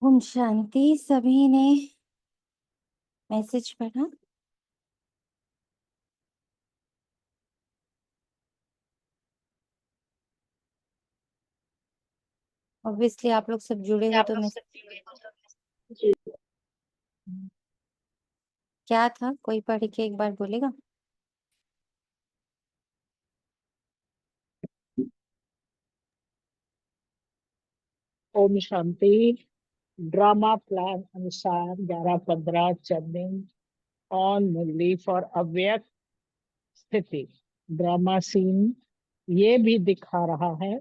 ओम शांति। सभी ने मैसेज पढ़ा? ऑब्वियसली आप लोग सब जुड़े हो तो मैं क्या था, कोई पढ़ के एक बार बोलेगा? ओम शांति। ड्रामा प्लान अनुसार 11-15 चेंजिंग ऑन मुरली फॉर अव्यक्त स्थिति। ड्रामा सीन ये भी दिखा रहा है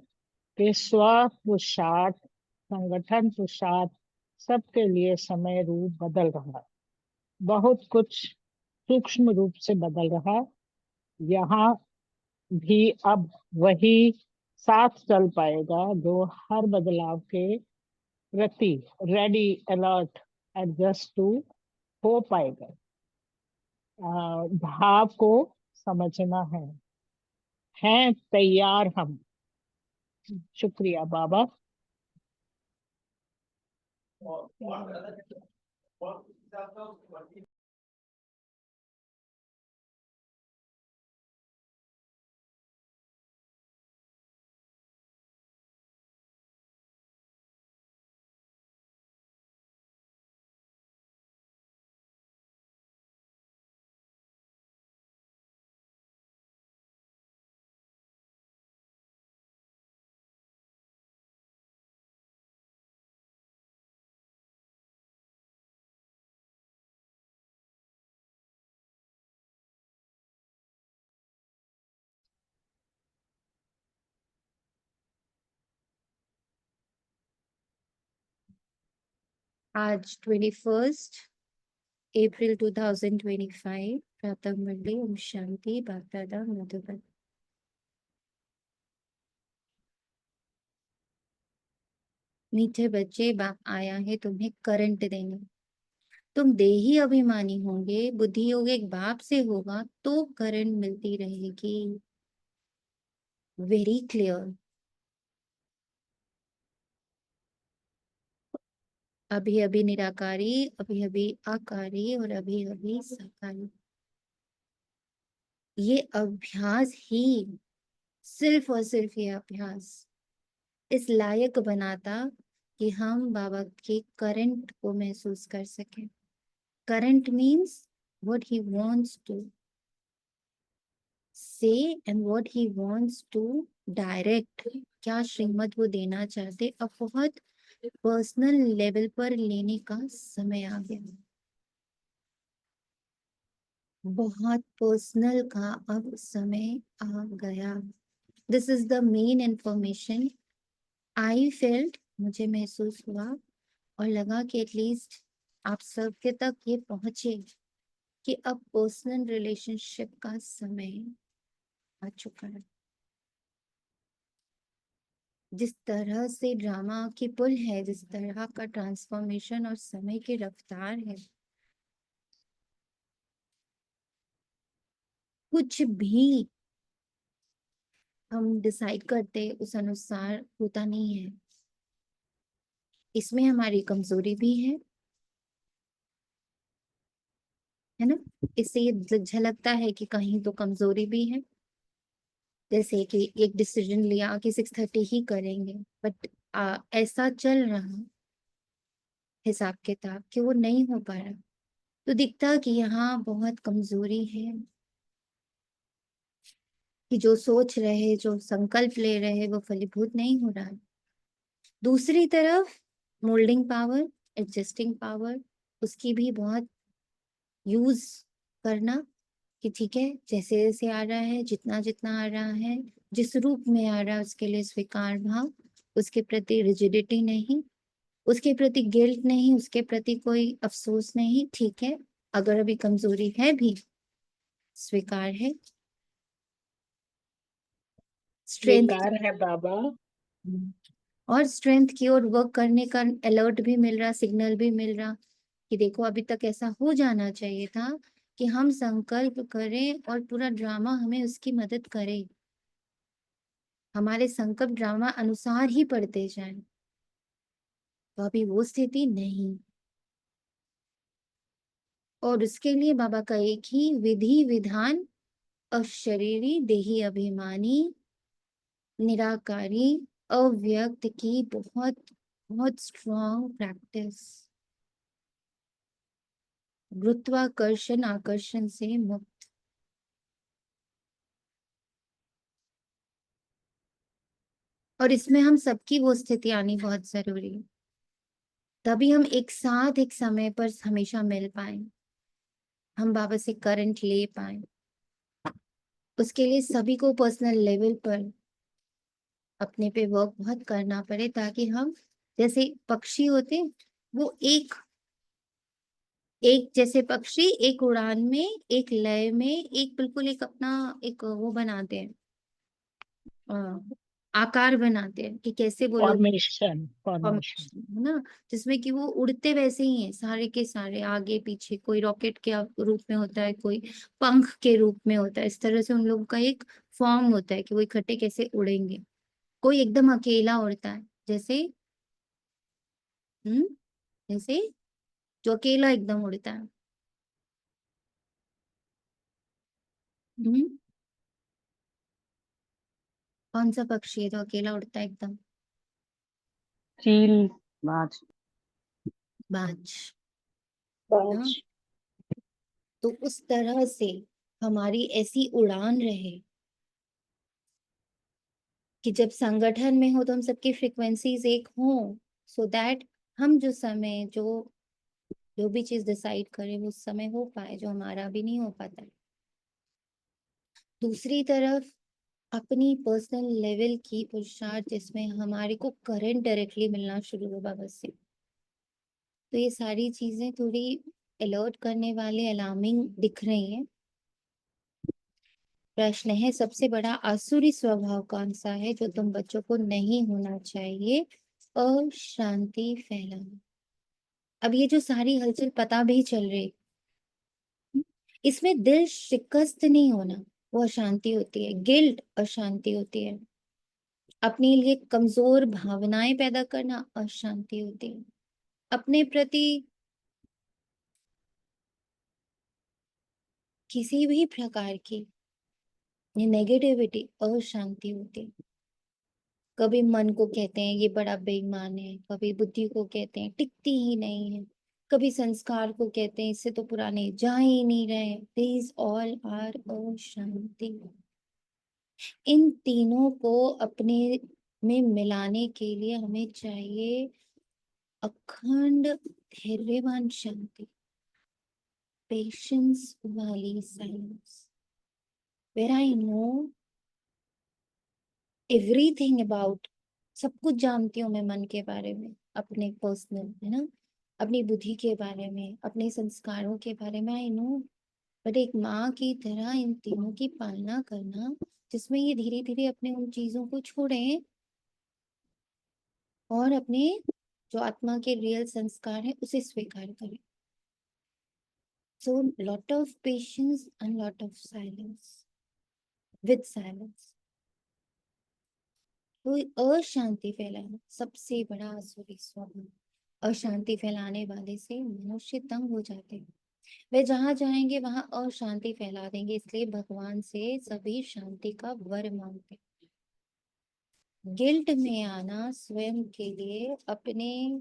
कि स्व पुरुषार्थ, संगठन पुरुषार्थ सबके लिए समय रूप बदल रहा है। बहुत कुछ सूक्ष्म रूप से बदल रहा है। यहाँ भी अब वही साथ चल पाएगा जो हर बदलाव के प्रति रेडी, अलर्ट, एडजस्ट टू हो पाएगा। भाव को समझना है तैयार हम। शुक्रिया बाबा। आज 21 अप्रैल 2025 प्रातः मुरली। ओम शांति। बागदादा मधुबन। मीठे बच्चे, बाप आया है तुम्हें करंट देने। तुम देही अभिमानी होंगे, बुद्धि योग एक बाप से होगा तो करंट मिलती रहेगी। Very clear. अभी अभी निराकारी, अभी अभी आकारी और अभी अभी साकारी। ये अभ्यास ही, सिर्फ और सिर्फ ये अभ्यास इस लायक बनाता कि हम बाबा के करंट को महसूस कर सकें। Current means what he wants to say and what he wants to direct. क्या श्रीमत वो देना चाहते, अब बहुत पर्सनल लेवल पर लेने का समय आ गया। बहुत पर्सनल का अब समय आ गया। This is the main information I felt. मुझे महसूस हुआ और लगा कि एटलीस्ट आप सबके तक ये पहुंचे कि अब पर्सनल रिलेशनशिप का समय आ चुका है। जिस तरह से ड्रामा की पुल है, जिस तरह का ट्रांसफॉर्मेशन और समय की रफ्तार है, कुछ भी हम डिसाइड करते उस अनुसार होता नहीं है। इसमें हमारी कमजोरी भी है ना। इससे ये झलकता है कि कहीं तो कमजोरी भी है। जैसे कि एक डिसीजन लिया कि 6:30 ही करेंगे, बट ऐसा चल रहा हिसाब किताब कि वो नहीं हो पा रहा, तो दिखता कि यहाँ बहुत कमजोरी है कि जो सोच रहे, जो संकल्प ले रहे, वो फलीभूत नहीं हो रहा। दूसरी तरफ मोल्डिंग पावर, एडजस्टिंग पावर, उसकी भी बहुत यूज करना कि ठीक है, जैसे जैसे आ रहा है, जितना जितना आ रहा है, जिस रूप में आ रहा है, उसके लिए स्वीकार भाव, उसके प्रति रिजिडिटी नहीं, उसके प्रति गिल्ट नहीं, उसके प्रति कोई अफसोस नहीं। ठीक है, अगर अभी कमजोरी है भी स्वीकार है। स्ट्रेंथ बेकार है बाबा। और स्ट्रेंथ की ओर वर्क करने का अलर्ट भी मिल रहा, सिग्नल भी मिल रहा कि देखो अभी तक ऐसा हो जाना चाहिए था कि हम संकल्प करें और पूरा ड्रामा हमें उसकी मदद करे। हमारे संकल्प ड्रामा अनुसार ही पढ़ते जाएं। तो अभी वो स्थिति नहीं। और उसके लिए बाबा का एक ही विधि विधान, अशरीरी देही अभिमानी निराकारी अव्यक्त की बहुत बहुत स्ट्रॉन्ग प्रैक्टिस, गुरुत्वाकर्षण आकर्षण से मुक्त। और इसमें हम सबकी वो स्थिति आनी बहुत जरूरी है, तभी हम एक साथ एक समय पर हमेशा मिल पाए, हम बाबा से करंट ले पाए। उसके लिए सभी को पर्सनल लेवल पर अपने पे वर्क बहुत करना पड़े, ताकि हम जैसे पक्षी होते, वो एक एक जैसे पक्षी एक उड़ान में, एक लय में, एक बिल्कुल एक अपना एक वो बनाते हैं, आकार बनाते हैं कि कैसे वो लोग फॉर्मेशन फॉर्मेशन। फॉर्मेशन है ना, जिसमें कि वो उड़ते वैसे ही हैं सारे के सारे, आगे पीछे, कोई रॉकेट के रूप में होता है, कोई पंख के रूप में होता है। इस तरह से उन लोगों का एक फॉर्म होता है कि वो इकट्ठे कैसे उड़ेंगे। कोई एकदम अकेला उड़ता है, जैसे हम्म जैसे जो अकेला एकदम उड़ता है। हम्म कौन सा पक्षी है जो अकेला उड़ता है एकदम? चील, बाज। बाज ना। बाज। तो उस तरह से हमारी ऐसी उड़ान रहे कि जब संगठन में हो तो हम सबकी फ्रीक्वेंसीज एक हो, सो दैट हम जो समय जो भी चीज डिसाइड करें वो उस समय हो पाए, जो हमारा भी नहीं हो पाता। दूसरी तरफ अपनी पर्सनल लेवल की पुरुषार्थ, जिसमें हमारे को करंट डायरेक्टली मिलना शुरू होगा बस से। तो ये सारी चीजें थोड़ी अलर्ट करने वाले, अलार्मिंग दिख रही हैं। प्रश्न है, सबसे बड़ा आसुरी स्वभाव कौन सा है जो तुम बच्चों को नहीं होना चाहिए? अशांति फैलाना। अब ये जो सारी हलचल पता भी चल रही, इसमें दिल शिकस्त नहीं होना, वो अशांति होती है। गिल्ट अशांति होती है। अपने लिए कमजोर भावनाएं पैदा करना अशांति होती है। अपने प्रति किसी भी प्रकार की ये नेगेटिविटी अशांति होती है। कभी मन को कहते हैं ये बड़ा बेईमान है, कभी बुद्धि को कहते हैं टिकती ही नहीं है, कभी संस्कार को कहते हैं इससे तो पुराने जा ही नहीं रहे। दीज ऑल आर अशांति। इन तीनों को अपने में मिलाने के लिए हमें चाहिए अखंड धैर्यवान शांति, पेशेंस वाली silence, where I know everything about, सब कुछ जानती हूँ मैं मन के बारे में, अपने पर्सनल है ना, अपनी बुद्धि के बारे में, अपने संस्कारों के बारे में आई नो। बट एक माँ की तरह इन तीनों की पालना करना, जिसमें ये धीरे धीरे अपने उन चीजों को छोड़ें और अपने जो आत्मा के रियल संस्कार है उसे स्वीकार करें। So lot of patience and lot of silence, with silence. तो अशांति फैलाना सबसे बड़ा आसुरी स्वभाव। अशांति फैलाने वाले से मनुष्य तंग हो जाते हैं, वे जहां जाएंगे वहां अशांति फैला देंगे। इसलिए भगवान से सभी शांति का वर मांगते हैं। गिल्ट में आना स्वयं के लिए, अपने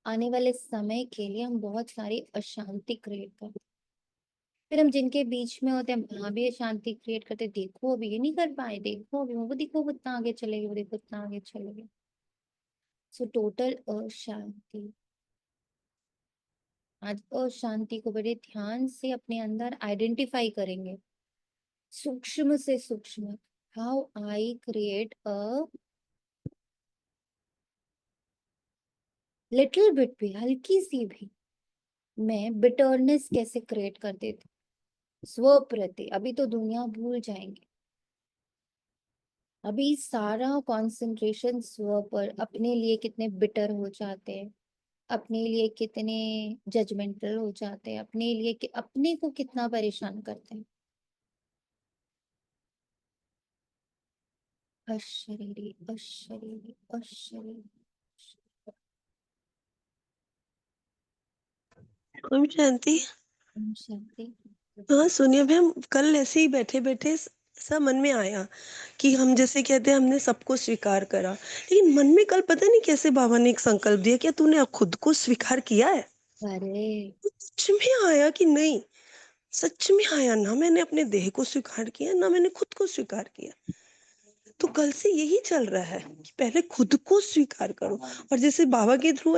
आने वाले समय के लिए हम बहुत सारी अशांति क्रिएट करते हैं। फिर हम जिनके बीच में होते हैं वहां भी अशांति क्रिएट करते हैं। देखो अभी ये नहीं कर पाए, देखो अभी वो, देखो वो इतना आगे चले गए, वो देखो इतना आगे चले गए। सो टोटल अशांति। आज अशांति को बड़े ध्यान से अपने अंदर आइडेंटिफाई करेंगे, सूक्ष्म से सूक्ष्म। How I create a little bit भी, हल्की सी भी मैं बिटरनेस कैसे क्रिएट कर देती स्व प्रति। अभी तो दुनिया भूल जाएंगे, अभी सारा कंसंट्रेशन स्व पर। अपने लिए कितने बिटर हो जाते हैं, अपने लिए कितने जजमेंटल हो जाते हैं, अपने लिए कि अपने को कितना परेशान करते हैं। अशरीरी अशरीरी अशरीरी। ओम शांति। ओम शांति। हाँ सुनिए मैम, कल ऐसे ही बैठे बैठे ऐसा मन में आया कि हम जैसे कहते हैं हमने सबको स्वीकार करा, लेकिन मन में कल पता नहीं कैसे बाबा ने एक संकल्प दिया, क्या तूने खुद को स्वीकार किया है? अरे सच में आया कि नहीं, सच में आया ना, मैंने अपने देह को स्वीकार किया ना मैंने खुद को स्वीकार किया। तो कल से यही चल रहा है कि पहले खुद को स्वीकार करो। और जैसे बाबा के थ्रू,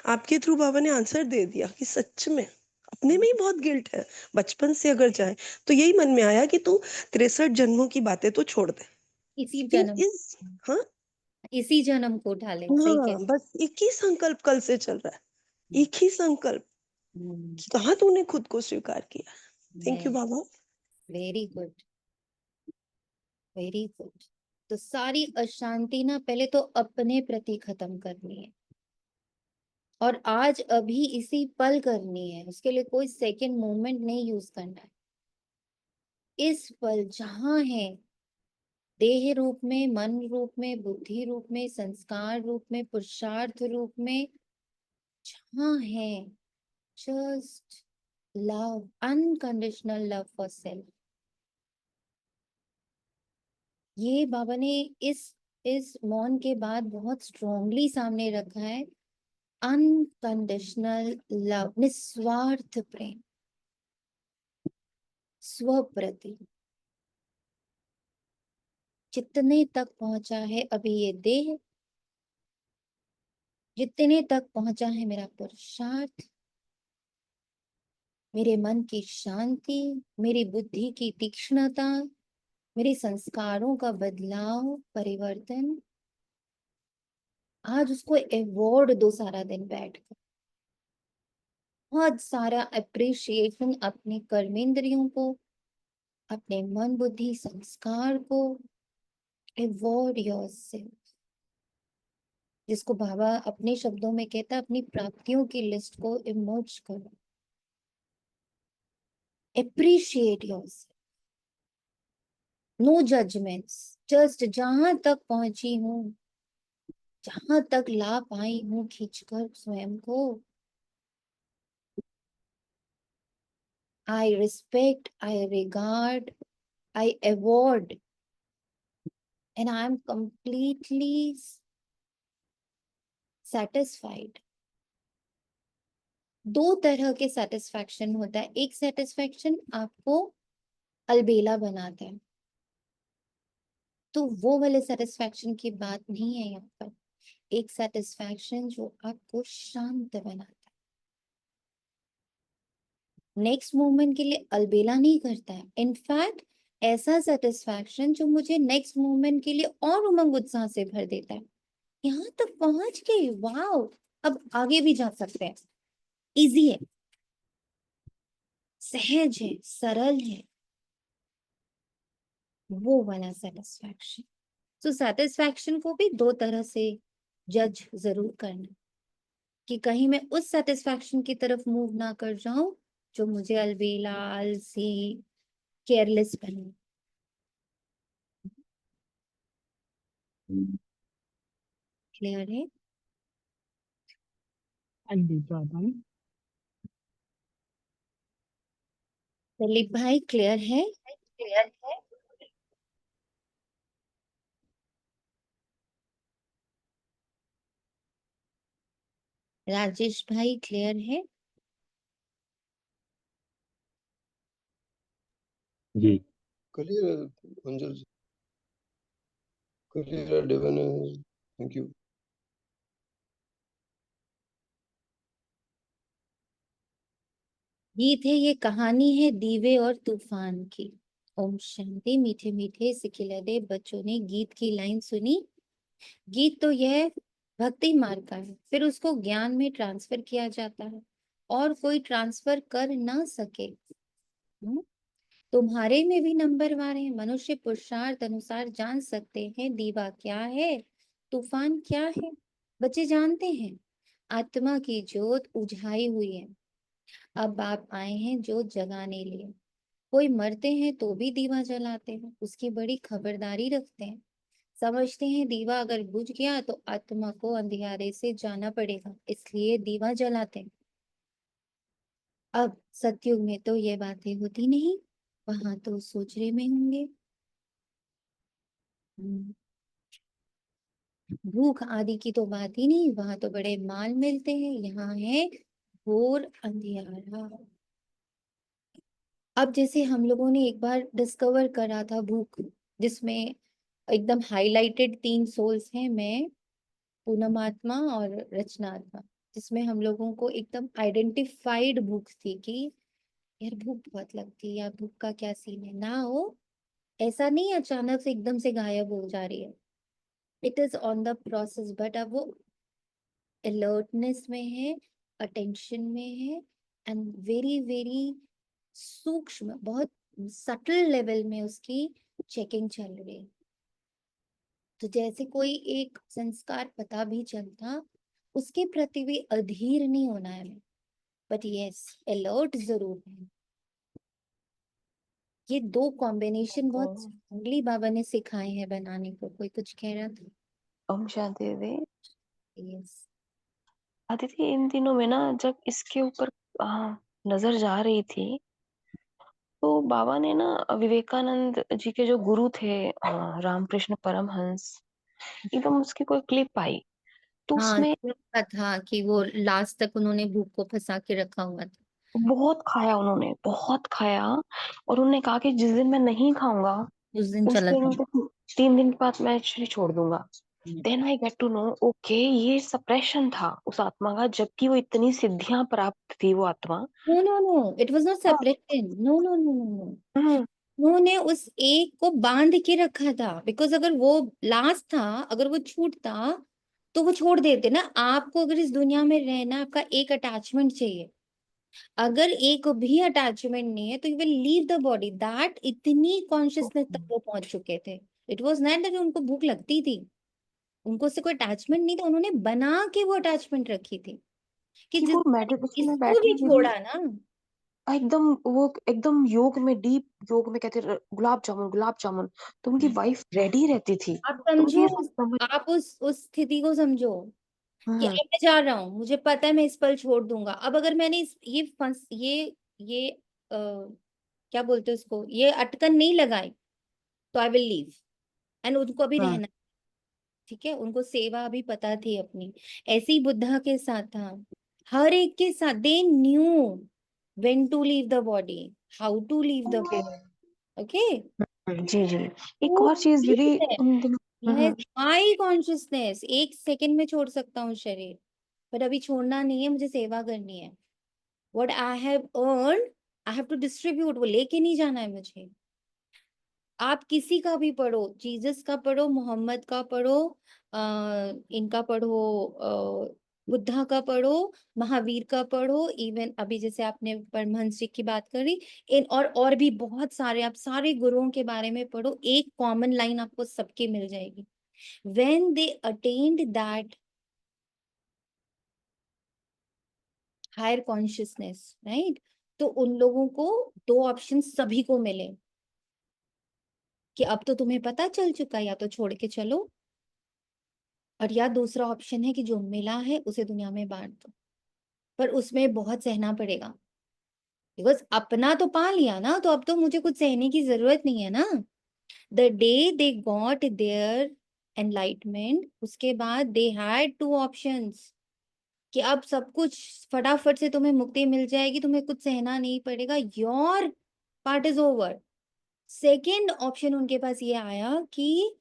आपके थ्रू बाबा ने आंसर दे दिया कि सच में अपने में ही बहुत गिल्ट है बचपन से। अगर जाए तो यही मन में आया कि तू 63 जन्मों की बातें तो छोड़ दे। इसी इन जन्म, इस हाँ इसी जन्म को उठा ले, सही हाँ, कह। बस एक ही संकल्प कल से चल रहा है, एक ही संकल्प कि कहाँ तूने खुद को स्वीकार किया। Thank you Baba. Very good, very good. तो सारी अशांति ना पहले तो अपने प्रति खत्म करनी है, और आज अभी इसी पल करनी है। उसके लिए कोई सेकंड मोमेंट नहीं यूज करना है। इस पल जहां है, देह रूप में, मन रूप में, बुद्धि रूप में, संस्कार रूप में, पुरुषार्थ रूप में, जहां है, just love, unconditional love for self. ये बाबा ने इस मौन के बाद बहुत स्ट्रांगली सामने रखा है। अनकंडीशनल लव, निस्वार्थ प्रेम स्व प्रति। जितने तक पहुंचा है अभी ये देह, जितने तक पहुंचा है मेरा पुरुषार्थ, मेरे मन की शांति, मेरी बुद्धि की तीक्ष्णता, मेरे संस्कारों का बदलाव, परिवर्तन, आज उसको अवॉर्ड दो सारा दिन बैठकर। बहुत सारा अप्रिशिएशन अपने कर्मेंद्रियों को, अपने मन बुद्धि संस्कार को। अवॉर्ड योरसेल्फ, जिसको बाबा अपने शब्दों में कहता है, अपनी प्राप्तियों की लिस्ट को इमर्ज करो। Appreciate yourself, no judgements, just जहां तक पहुंची हूं, जहां तक ला पाई हूं खींचकर स्वयं को, I respect, I regard, I award, and I am completely satisfied. दो तरह के सेटिस्फैक्शन होता है। एक सेटिस्फैक्शन आपको अलबेला बनाता है, तो वो वाले सेटिस्फैक्शन की बात नहीं है यहाँ पर। एक सेटिस्फैक्शन जो आपको शांत बनाता है, नेक्स्ट मोमेंट के लिए अलबेला नहीं करता है। इनफैक्ट ऐसा सेटिस्फैक्शन जो मुझे नेक्स्ट मोमेंट के लिए और उमंग उत्साह से भर देता है। यहाँ तक पहुंच गए, वाओ, अब आगे भी जा सकते हैं। इजी है, सहज है, सरल है, वो वाला सेटिस्फैक्शन। तो सेटिस्फैक्शन को भी दो तरह से जज जरूर करना, कि कहीं मैं उस सेटिस्फैक्शन की तरफ मूव ना कर जाऊं जो मुझे अलबेला, आलसी, केयरलेस बने। क्लियर है? हाँ जी बाबा। दिलीप भाई क्लियर है? राजेश भाई क्लियर है? जी clear, Anjal ji clear, Devan, thank you. गीत है, ये कहानी है दीवे और तूफान की। ओम शांति। मीठे मीठे सिखिलदे बच्चों ने गीत की लाइन सुनी। गीत तो यह भक्ति मार्ग का है, फिर उसको ज्ञान में ट्रांसफर किया जाता है, और कोई ट्रांसफर कर ना सके। तुम्हारे में भी नंबरवार है। मनुष्य पुरुषार्थ अनुसार जान सकते हैं दीवा क्या है, तूफान क्या है। बच्चे जानते हैं आत्मा की ज्योत उझाई हुई है, अब आप आए हैं ज्योत जगाने लिए। कोई मरते हैं तो भी दीवा जलाते हैं, उसकी बड़ी खबरदारी रखते हैं। समझते हैं दीवा अगर बुझ गया तो आत्मा को अंधियारे से जाना पड़ेगा, इसलिए दीवा जलाते हैं। अब सतयुग में तो ये बातें होती नहीं, वहां तो सोचने में होंगे। हम्म, भूख आदि की तो बात ही नहीं, वहां तो बड़े माल मिलते हैं, यहाँ है घोर अंधियारा। अब जैसे हम लोगों ने एक बार डिस्कवर करा था भूख, जिसमें एकदम हाईलाइटेड 3 सोल्स हैं, मैं, पूनम आत्मा और रचना आत्मा, जिसमें हम लोगों को एकदम आइडेंटिफाइड भूख थी कि यार भूख बहुत लगती है, यार भूख का क्या सीन है ना हो। ऐसा नहीं अचानक से एकदम से गायब हो जा रही है, it is on the process, but अब वो अलर्टनेस में है, अटेंशन में है, एंड वेरी वेरी सूक्ष्म, बहुत सटल लेवल में उसकी चेकिंग चल रही है। तो जैसे कोई एक संस्कार पता भी चलता, उसके प्रति भी अधीर नहीं होना है, बट यस अलर्ट जरूर है। ये 2 कॉम्बिनेशन बहुत स्ट्रांगली बाबा ने सिखाए हैं बनाने को। कोई कुछ कह रहा था? ओम शांति दीदी। यस। अदिति, इन दिनों में ना जब इसके ऊपर नजर जा रही थी, तो बाबा ने ना विवेकानंद जी के जो गुरु थे, रामकृष्ण परमहंस, एकदम उसकी कोई क्लिप आई, तो हाँ, उसमें सुना था कि वो लास्ट तक उन्होंने भूख को फंसा के रखा हुआ था। बहुत खाया, उन्होंने बहुत खाया, और उन्होंने कहा कि जिस दिन मैं नहीं खाऊंगा उस दिन उस चला दिन था। 3 दिन के बाद मैं एक्चुअली छोड़ दूंगा। Then I get to know, okay, ये सप्रेशन था उस आत्मा का, जबकि वो इतनी सिद्धियां प्राप्त थी वो आत्मा। No no no, it was not हाँ, separation, no no no no no. हम्म, उन्होंने उस एक को बांध के रखा था, बिकॉज अगर वो लास्ट था, अगर वो छूटता तो वो छोड़ देते ना। आपको अगर इस दुनिया में रहना, आपका एक अटैचमेंट चाहिए। अगर एक भी अटैचमेंट नहीं है तो you will leave the body, that इतनी कॉन्शियसनेस तक वो पहुंच चुके थे। इट वाज नॉट दैट उनको भूख लगती थी, उनको उससे कोई अटैचमेंट नहीं था, उन्होंने बना के वो अटैचमेंट रखी थी कि कि जिस वो मेडिटेशन में इसको बैठे भी दीदी, छोड़ा ना। एकदम वो एकदम योग में, डीप योग में, कहते गुलाब जामुन गुलाब जामुन, तो उनकी वाइफ रेडी रहती थी। आप तो समझो मुझे समझ, आप उस स्थिति को समझो कि अब हम्म, मैं जा रहा हूँ, मुझे पता है मैं इस पल छोड़ दूंगा। अब अगर मैंने ये फंस ये क्या बोलते हैं उसको, ये अटकन नहीं लगाई, तो आई विल लीव। एंड उनको अभी हम्म, रहना, ठीक है, उनको सेवा अभी पता थी अपनी। ऐसे ही बुद्धा के साथ था, हर एक के साथ they knew when to leave the body, how to leave the okay, body. Okay, जी जी। एक और चीज दीदी, उन दिनों, यस माई कॉन्शियसनेस, 1 सेकंड में छोड़ सकता हूँ शरीर, पर अभी छोड़ना नहीं है, मुझे सेवा करनी है। What I have earn I have to distribute, वो लेके नहीं जाना है मुझे। आप किसी का भी पढ़ो, जीसस का पढ़ो, मोहम्मद का पढ़ो, इनका पढ़ो, बुद्धा का पढ़ो, महावीर का पढ़ो, इवन अभी जैसे आपने परमहंस जी की बात करी, इन और भी बहुत सारे, आप सारे गुरुओं के बारे में पढ़ो, एक कॉमन लाइन आपको सबके मिल जाएगी। when they attained that higher consciousness, right, तो उन लोगों को 2 ऑप्शन सभी को मिले कि अब तो तुम्हें पता चल चुका है, या तो छोड़ के चलो, और या दूसरा ऑप्शन है कि जो मिला है उसे दुनिया में बांट दो। पर उसमें बहुत सहना पड़ेगा, बिकॉज अपना तो पा लिया ना, तो अब तो मुझे कुछ सहने की जरूरत नहीं है ना। The day they got their enlightenment, उसके बाद दे हैड 2 ऑप्शंस कि अब सब कुछ फटाफट से तुम्हें मुक्ति मिल जाएगी, तुम्हें कुछ सहना नहीं पड़ेगा, your part is over. Second option उनके पास ये आया कि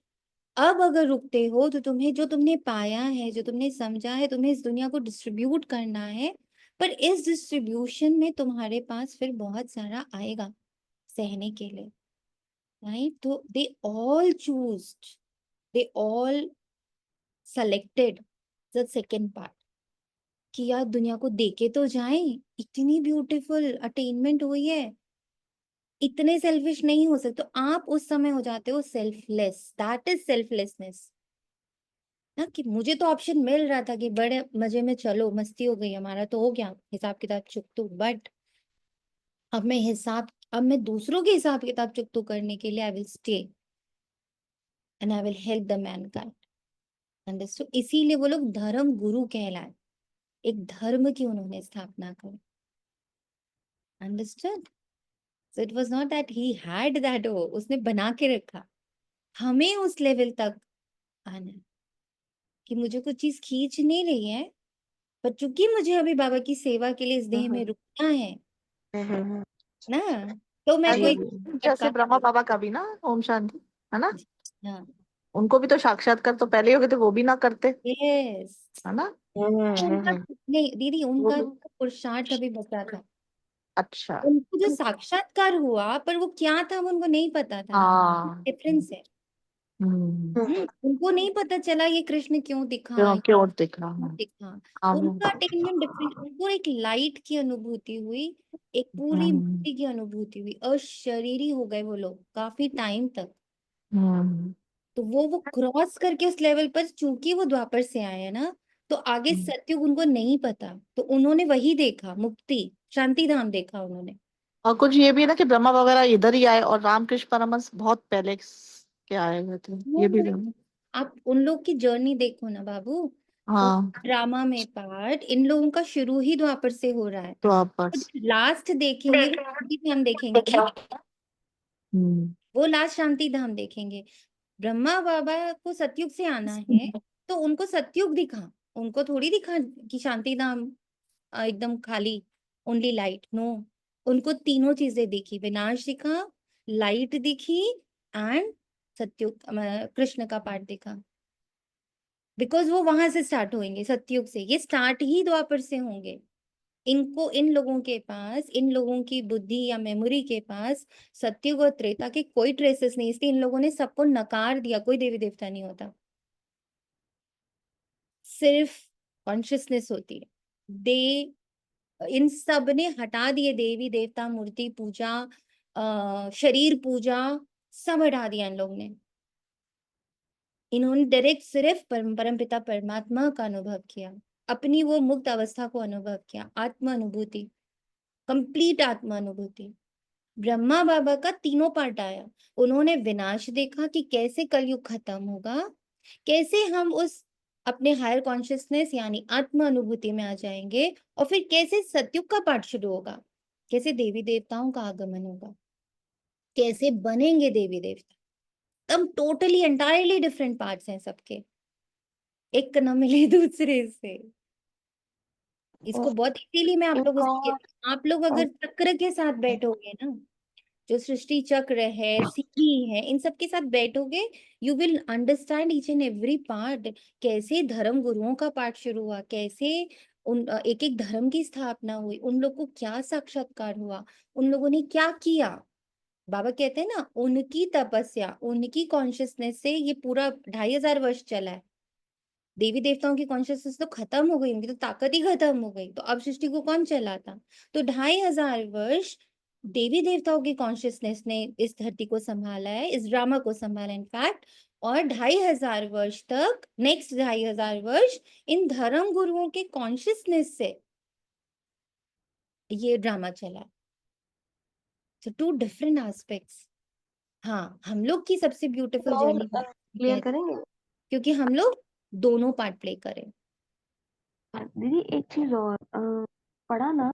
अब अगर रुकते हो तो तुम्हें जो तुमने पाया है, जो तुमने समझा है, तुम्हें इस दुनिया को डिस्ट्रीब्यूट करना है, पर इस डिस्ट्रीब्यूशन में तुम्हारे पास फिर बहुत सारा आएगा सहने के लिए, राइट। तो they all choose, they all selected the second part कि यार दुनिया को देके तो जाएं, इतनी ब्यूटीफुल अटेनमेंट हुई है, इतने सेल्फिश नहीं हो सकते। तो आप उस समय हो जाते हो सेल्फलेस, दैट इज सेल्फलेसनेस ना, कि मुझे तो ऑप्शन मिल रहा था कि बड़े मजे में चलो, मस्ती हो गई, हमारा तो हो गया हिसाब किताब चुकतू, बट अब मैं दूसरों के हिसाब किताब चुकतू करने के लिए I will stay and I will help the Mankind, understood. इसीलिए वो लोग धर्म गुरु कहलाए, एक धर्म की उन्होंने स्थापना करी। Understood? So it was not that he had that, उसने बना के रखा। हमें उस लेवल तक आना है कि मुझे कुछ चीज खींच नहीं रही है, पर चूंकि मुझे अभी बाबा की सेवा के लिए इस देह में रुकना है हम्म। ना, तो मैं जी कोई जी। जैसे ब्रह्मा बाबा का भी ना, ओम शांति, है ना, हाँ उनको भी तो साक्षात्कार तो पहले ही हो गए थे, वो भी ना करते, यस। है ना। उनका नहीं दीदी, वो उनका भी पुरुषार्थ अभी बचा था। अच्छा। उनको जो साक्षात्कार हुआ, पर वो क्या था वो उनको नहीं पता था। हाँ। डिफरेंस है। उनको नहीं पता चला ये कृष्ण क्यों दिखा, क्यों ये क्यों दिख रहा क्यों है। दिखा। हाँ उनका अटेनमेंट डिफरेंट, उनको एक लाइट की अनुभूति हुई, एक पूरी मुक्ति की अनुभूति हुई, अशरीरी हो गए वो लोग काफी टाइम तक। तो वो क्रॉस करके उस लेवल पर, चूंकि वो द्वापर से आए हैं ना, तो आगे सत्युग उनको नहीं पता, तो उन्होंने वही देखा, मुक्ति शांति धाम देखा उन्होंने। और कुछ ये भी है ना कि ब्रह्मा वगैरह इधर ही आए और रामकृष्ण परमहंस बहुत पहले के आए हुए थे, ये भी है। आप उन लोग की जर्नी देखो ना बाबू। हाँ ड्रामा में पार्ट इन लोगों का शुरू ही द्वापर से हो रहा है। तो आपस लास्ट देखेंगे वो शांति धाम देखेंगे ना, वो लास्ट शांति धाम देखेंगे। ब्रह्मा बाबा को सतयुग से आना है, तो उनको सतयुग दिखा, उनको थोड़ी दिखा कि शांति धाम एकदम खाली, ओनली लाइट। नो, उनको तीनों चीजें दिखी, विनाश दिखा, लाइट दिखी, एंड सतयुग कृष्ण का पार्ट दिखा। बिकॉज वो वहां से स्टार्ट होंगे, सतयुग से। ये स्टार्ट ही द्वापर से होंगे। इनको, इन लोगों के पास, इन लोगों की बुद्धि या मेमोरी के पास सतयुग और त्रेता के कोई ट्रेसेस नहीं, इसलिए इन लोगों ने सबको नकार दिया, कोई देवी देवता नहीं होता, सिर्फ कॉन्शियसनेस होती है। दे इन सब ने हटा दिए, देवी देवता मूर्ति पूजा, शरीर पूजा, सब हटा दिया इन लोग ने। इन्होंने डायरेक्ट सिर्फ परमपिता परमात्मा का अनुभव किया, अपनी वो मुक्त अवस्था को अनुभव किया, आत्मा अनुभूति, कंप्लीट आत्मा अनुभूति। ब्रह्मा बाबा का तीनों पार्ट आया। उन्होंने विनाश देखा कि कैसे कलयुग खत्म होगा, कैसे हम उस अपने हायर कॉन्शियसनेस यानी आत्मा अनुभूति में आ जाएंगे, और फिर कैसे सतयुग का पार्ट शुरू होगा, कैसे देवी देवताओं का आगमन होगा, कैसे बनेंगे देवी देवता। तब टोटली एंटायरली डिफरेंट पार्ट्स हैं सबके, एक न मिले दूसरे से। इसको बहुत इजीली मैं आप लोगों से, आप लोग अगर चक्र के साथ बैठोगे ना, जो सृष्टि चक्र है, सीढ़ी है, इन सब के साथ बैठोगे, you will understand each and every part. कैसे धर्म गुरुओं का पाठ शुरू हुआ, कैसे उन एक एक धर्म की स्थापना हुई, उन लोग को क्या साक्षात्कार हुआ, उन लोगों ने क्या किया। बाबा कहते हैं ना, उनकी तपस्या, उनकी कॉन्शियसनेस से ये पूरा 2500 वर्ष चला है। देवी देवताओं की कॉन्शियसनेस तो खत्म हो गई, उनकी तो ताकत ही खत्म हो गई, तो अब सृष्टि को कौन चलाता। तो 2500 वर्ष देवी देवताओं की कॉन्शियसनेस ने इस धरती को संभाला है, इस ड्रामा को संभाला इनफैक्ट। और 2500 वर्ष तक, नेक्स्ट 2500 वर्ष इन धर्म गुरुओं के कॉन्शियसनेस से ये ड्रामा चला। तो टू डिफरेंट एस्पेक्ट्स। हाँ, हम लोग की सबसे ब्यूटीफुल जर्नी क्लियर करेंगे क्योंकि हम लोग दोनों पार्ट प्ले करें। दीदी? एक चीज और पढ़ा ना,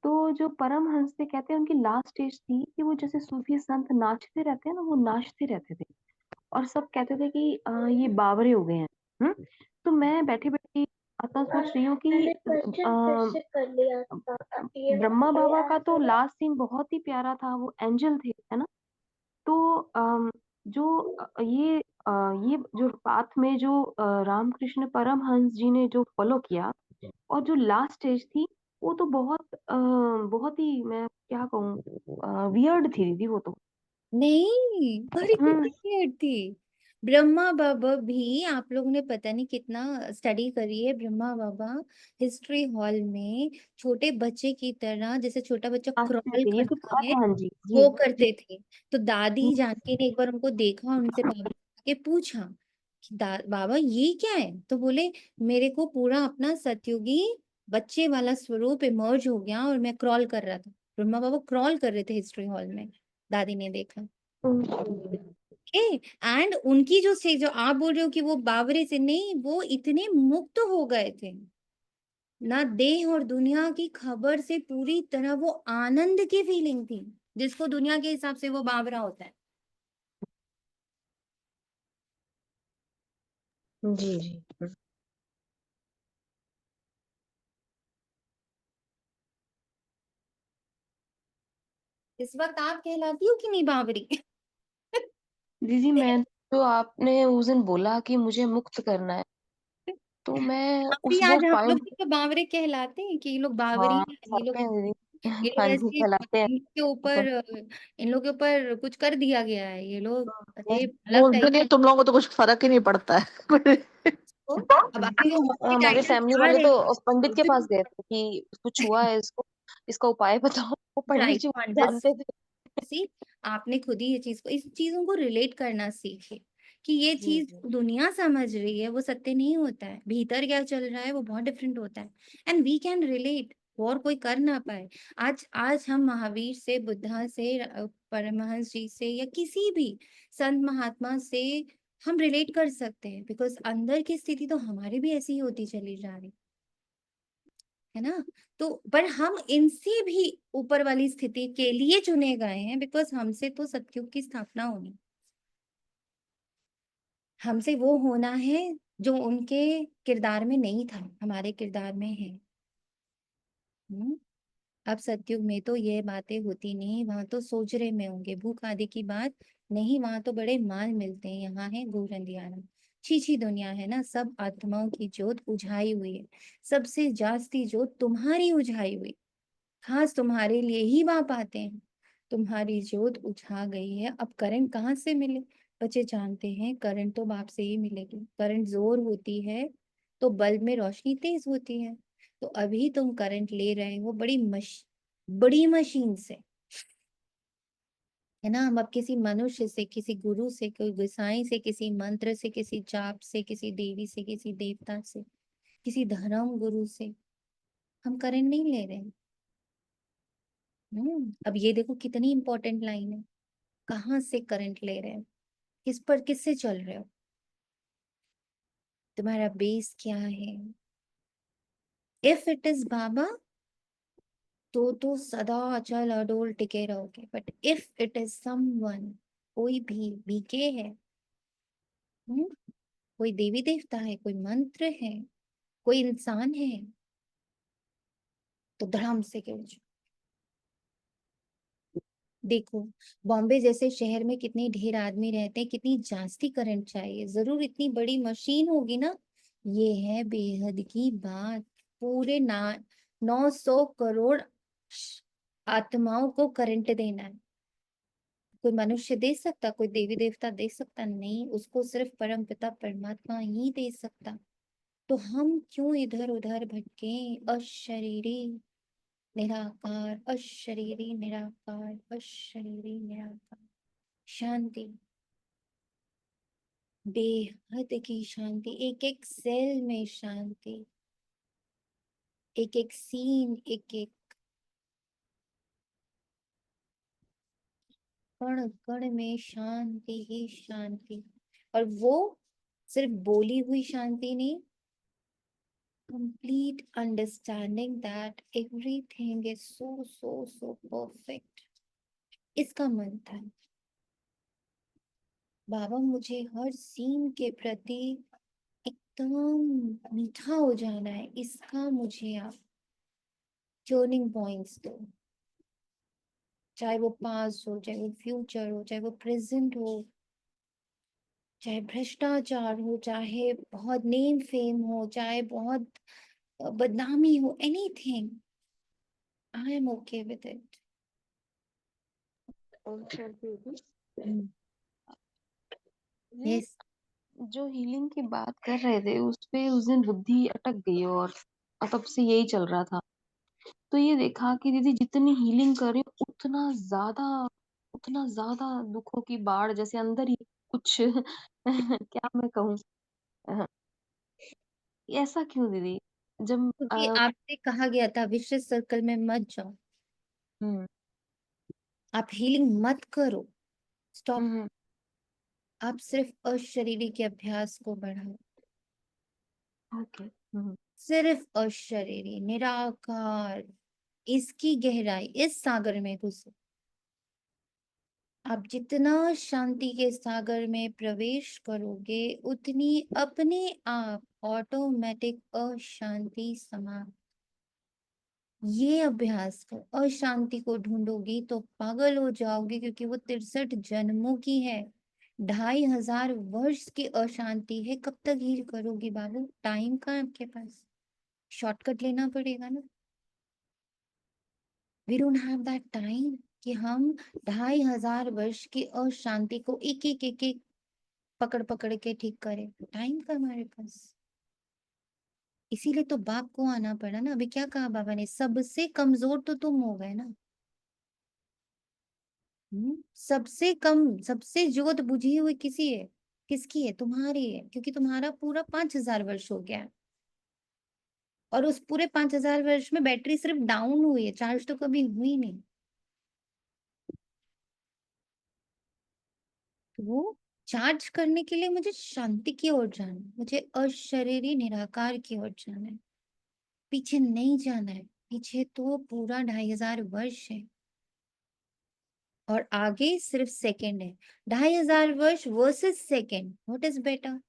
तो जो परमहंस थे कहते हैं उनकी लास्ट स्टेज थी कि वो जैसे सूफी संत नाचते रहते हैं ना, वो नाचते रहते थे और सब कहते थे कि ये बावरे हो गए हैं। तो मैं बैठी बैठी आता सोच रही हूँ कि ब्रह्मा बाबा का तो लास्ट सीन बहुत ही प्यारा था, वो एंजल थे, है ना। तो जो ये जो पाथ में जो रामकृष्ण परमहंस जी ने जो फॉलो किया, और जो लास्ट स्टेज थी वो तो बहुत ही, मैं क्या कहूँ, वियर्ड थी दीदी वो तो। नहीं, अरे कितनी weird थी। ब्रह्मा बाबा भी, आप लोगों ने पता नहीं कितना स्टडी करी है। ब्रह्मा बाबा हिस्ट्री हॉल में छोटे बच्चे की तरह, जैसे छोटा बच्चा क्रॉल ये तो करता पता है, था, हाँ जी जी वो करते थे। तो दादी जानकी ने एक बार उनको देखा और उनसे बाबा के पूछा कि बाबा ये क्या है, तो बोले मेरे को पूरा अपना सतयुगी बच्चे वाला स्वरूप इमर्ज हो गया और मैं क्रॉल कर रहा था। ब्रह्मा बाबा क्रॉल कर रहे थे हिस्ट्री हॉल में, दादी ने देखा। एंड उनकी जो से, जो आप बोल रहे हो कि वो बावरे से नहीं, वो इतने मुक्त हो गए थे, ना देह और दुनिया की खबर से पूरी तरह वो आनंद की फीलिंग थी, जिसको दुनिया के हिसाब से वो बावरा होता है। जी जी। इस वक्त आप कहलाती हो कि नहीं बावरी? दीदी मैं, जो आपने उस दिन बोला कि मुझे मुक्त करना है, तो मैं बावरी उस वो आज हम लोग पॉइंट, तो बावरे कहलाते हैं कि ये लोग बावरी हाँ हैं, कहते हैं दीदी, ये लोग हाँ जी ऐसे कहलाते हैं। इन लोग के ऊपर कुछ कर दिया गया है, ये लोग वो अरे वो अलग उनके लिए टाइप तुम लोगों को तो कुछ फर्क ही नहीं पड़ता है। को। अब क्योंकि आपके हमारे टाइटल फैमिली आ वाले रहे तो पंडित के हैं। पास गए थे कि कुछ हुआ है इसको, इसका उपाय बताओ। वो पंडित राइट, जी पंडित जानते थे। सी, आपने खुद ही ये चीज को, इस चीजों को रिलेट करना सीखे कि ये जी चीज जी। दुनिया समझ रही है वो सत्य नहीं होता है, भीतर क्या चल रहा है वो बहुत डिफरेंट होता है। एंड वी कैन रिलेट, और कोई कर ना पाए। आज आज हम महावीर से, बुद्धा से, परमहंस जी से, या किसी भी संत महात्मा से हम रिलेट कर सकते हैं, बिकॉज अंदर की स्थिति तो हमारी भी ऐसी ही होती चली जा रही है ना। तो पर हम इनसे भी ऊपर वाली स्थिति के लिए चुने गए हैं, बिकॉज हमसे तो सतयुग की स्थापना होनी, हमसे वो होना है जो उनके किरदार में नहीं था, हमारे किरदार में है। हम्म। अब सतयुग में तो ये बातें होती नहीं, वहां तो सोचरे में होंगे, भूख आदि की बात नहीं, वहां तो बड़े माल मिलते हैं, यहाँ है घोर अंधियारा, छीछी दुनिया है ना, सब आत्माओं की जोत बुझाई हुई है, सबसे जास्ती जोत तुम्हारी उझाई हुई, खास तुम्हारे लिए ही बाप आते हैं, तुम्हारी जोत बुझा गई है, अब करंट कहाँ से मिले? बच्चे जानते हैं करंट तो बाप से ही मिलेगी, करंट जोर होती है तो बल्ब में रोशनी तेज होती है, तो अभी तुम करंट ले रहे हो बड़ी मशीन से, है ना। हम अब किसी मनुष्य से, किसी गुरु से, कोई गोसाई से, किसी मंत्र से, किसी जाप से, किसी देवी से, किसी देवता से, किसी धर्म गुरु से हम करंट नहीं ले रहे। अब ये देखो कितनी इंपॉर्टेंट लाइन है, कहाँ से करंट ले रहे हो, किस पर, किससे चल रहे हो, तुम्हारा बेस क्या है? इफ इट इज बाबा तो सदा अचल अडोल टिके रहोगे, but if it is someone, कोई भी बीके है, हम्म, कोई देवी देवता है, कोई मंत्र है, कोई इंसान है, तो धड़ाम से गिर जाओ। देखो बॉम्बे जैसे शहर में कितने ढेर आदमी रहते हैं, कितनी जास्ती करंट चाहिए, जरूर इतनी बड़ी मशीन होगी ना। ये है बेहद की बात, पूरे 900 करोड़ आत्माओं को करंट देना है। कोई मनुष्य दे सकता, कोई देवी देवता दे सकता नहीं, उसको सिर्फ परम पिता परमात्मा ही दे सकता। तो हम क्यों इधर उधर भटके? अशरीरी निराकार, अशरीरी निराकार, अशरीरी निराकार, शांति, बेहद की शांति, एक एक सेल में शांति, एक एक सीन, एक एक कण कण में शांति ही शांति। और वो सिर्फ बोली हुई शांति नहीं, complete understanding that everything is so perfect, इसका मन था। बाबा मुझे हर सीन के प्रति एकदम मीठा हो जाना है, इसका मुझे आप टर्निंग पॉइंट्स दो, चाहे वो पास्ट हो, चाहे वो फ्यूचर हो, चाहे वो प्रेजेंट हो, चाहे भ्रष्टाचार हो, चाहे बहुत नेम फेम हो, चाहे बहुत बदनामी हो, anything, I am okay with it. अच्छा दीदी, ये यस, जो हीलिंग की बात कर रहे थे उस पे उस दिन बुद्धि अटक गई, और तब से यही चल रहा था। तो ये देखा कि दीदी जितनी हीलिंग कर रही हूँ उतना ज्यादा दुखों की बाढ़, जैसे अंदर ही कुछ क्या मैं कहूँ, अ, ऐसा क्यों दीदी? जब क्योंकि आपसे कहा गया था विशेष सर्कल में मत जाओ, हम्म आप हीलिंग मत करो, स्टॉप, हम्म आप सिर्फ अशरीरी के अभ्यास को बढ़ाओ। ओके। सिर्फ अशरीरी निराकार, इसकी गहराई, इस सागर में घुसो। आप जितना शांति के सागर में प्रवेश करोगे उतनी अपने आप ऑटोमेटिक अशांति समाप्त। ये अभ्यास कर, अशांति को ढूंढोगी तो पागल हो जाओगे, क्योंकि वो 63 जन्मों की है, 2500 वर्ष की अशांति है। कब तक हील करोगी बाबू? टाइम कहाँ है आपके पास? शॉर्टकट लेना पड़ेगा ना। We don't have that time कि हम 2500 वर्ष की अशांति को एक एक एक एक पकड़ पकड़ के ठीक करें। टाइम का हमारे पास। इसीलिए तो बाप को आना पड़ा ना। अभी क्या कहा बाबा ने? सबसे कमजोर तो तुम हो गए ना। सबसे कम, सबसे जोत बुझी हुई किसी है? किसकी है? तुम्हारी है, क्योंकि तुम्हारा पूरा 5000 वर्ष हो गया है। और उस पूरे 5000 वर्ष में बैटरी सिर्फ डाउन हुई है, चार्ज तो कभी हुई नहीं। तो वो चार्ज करने के लिए मुझे शांति की ओर जाना है, मुझे अशरीरी निराकार की ओर जाना है। पीछे नहीं जाना है। पीछे तो पूरा 2500 वर्ष है और आगे सिर्फ सेकंड है। 2500 वर्ष versus second, what is better?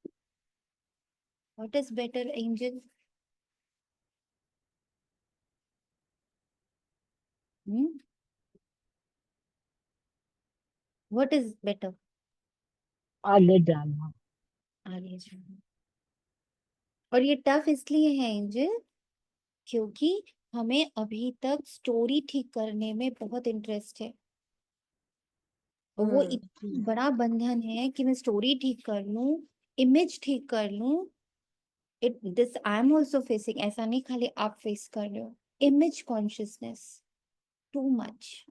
What is better angel? What is better? आगे जाना। आगे जाना। और ये टफ इसलिए है एंजल, क्योंकि हमें अभी तक स्टोरी ठीक करने में बहुत इंटरेस्ट है। और वो इतना बड़ा बंधन है कि मैं स्टोरी ठीक कर लूं, इमेज ठीक कर लूं। It this I am also facing. ऐसा नहीं खाली आप फेस कर रहे हो। Image consciousness too much.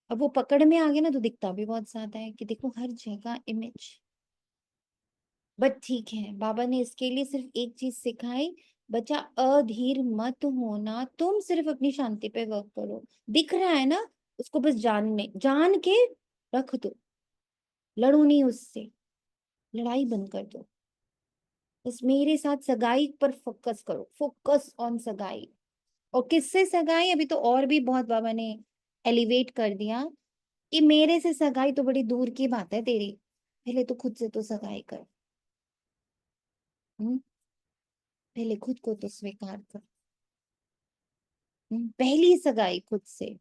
अब वो पकड़ में आ गया ना तो दिखता भी बहुत ज्यादा है कि देखो हर जगह इमेज। बट ठीक है, बाबा ने इसके लिए सिर्फ एक चीज सिखाई, बच्चा अधीर मत होना। तुम सिर्फ अपनी शांति पे वर्क करो। दिख रहा है ना, उसको बस जान के रख दो। लड़ो नहीं उससे, लड़ाई बंद कर दो। बस मेरे साथ सगाई पर फोकस करो, फोकस ऑन सगाई। और किससे सगाई? अभी तो और भी बहुत बाबा ने एलिवेट कर दिया कि मेरे से सगाई तो बड़ी दूर की बात है तेरी। पहले तो खुद से तो सगाई कर। पहले खुद को तो स्वीकार कर। पहली सगाई खुद से।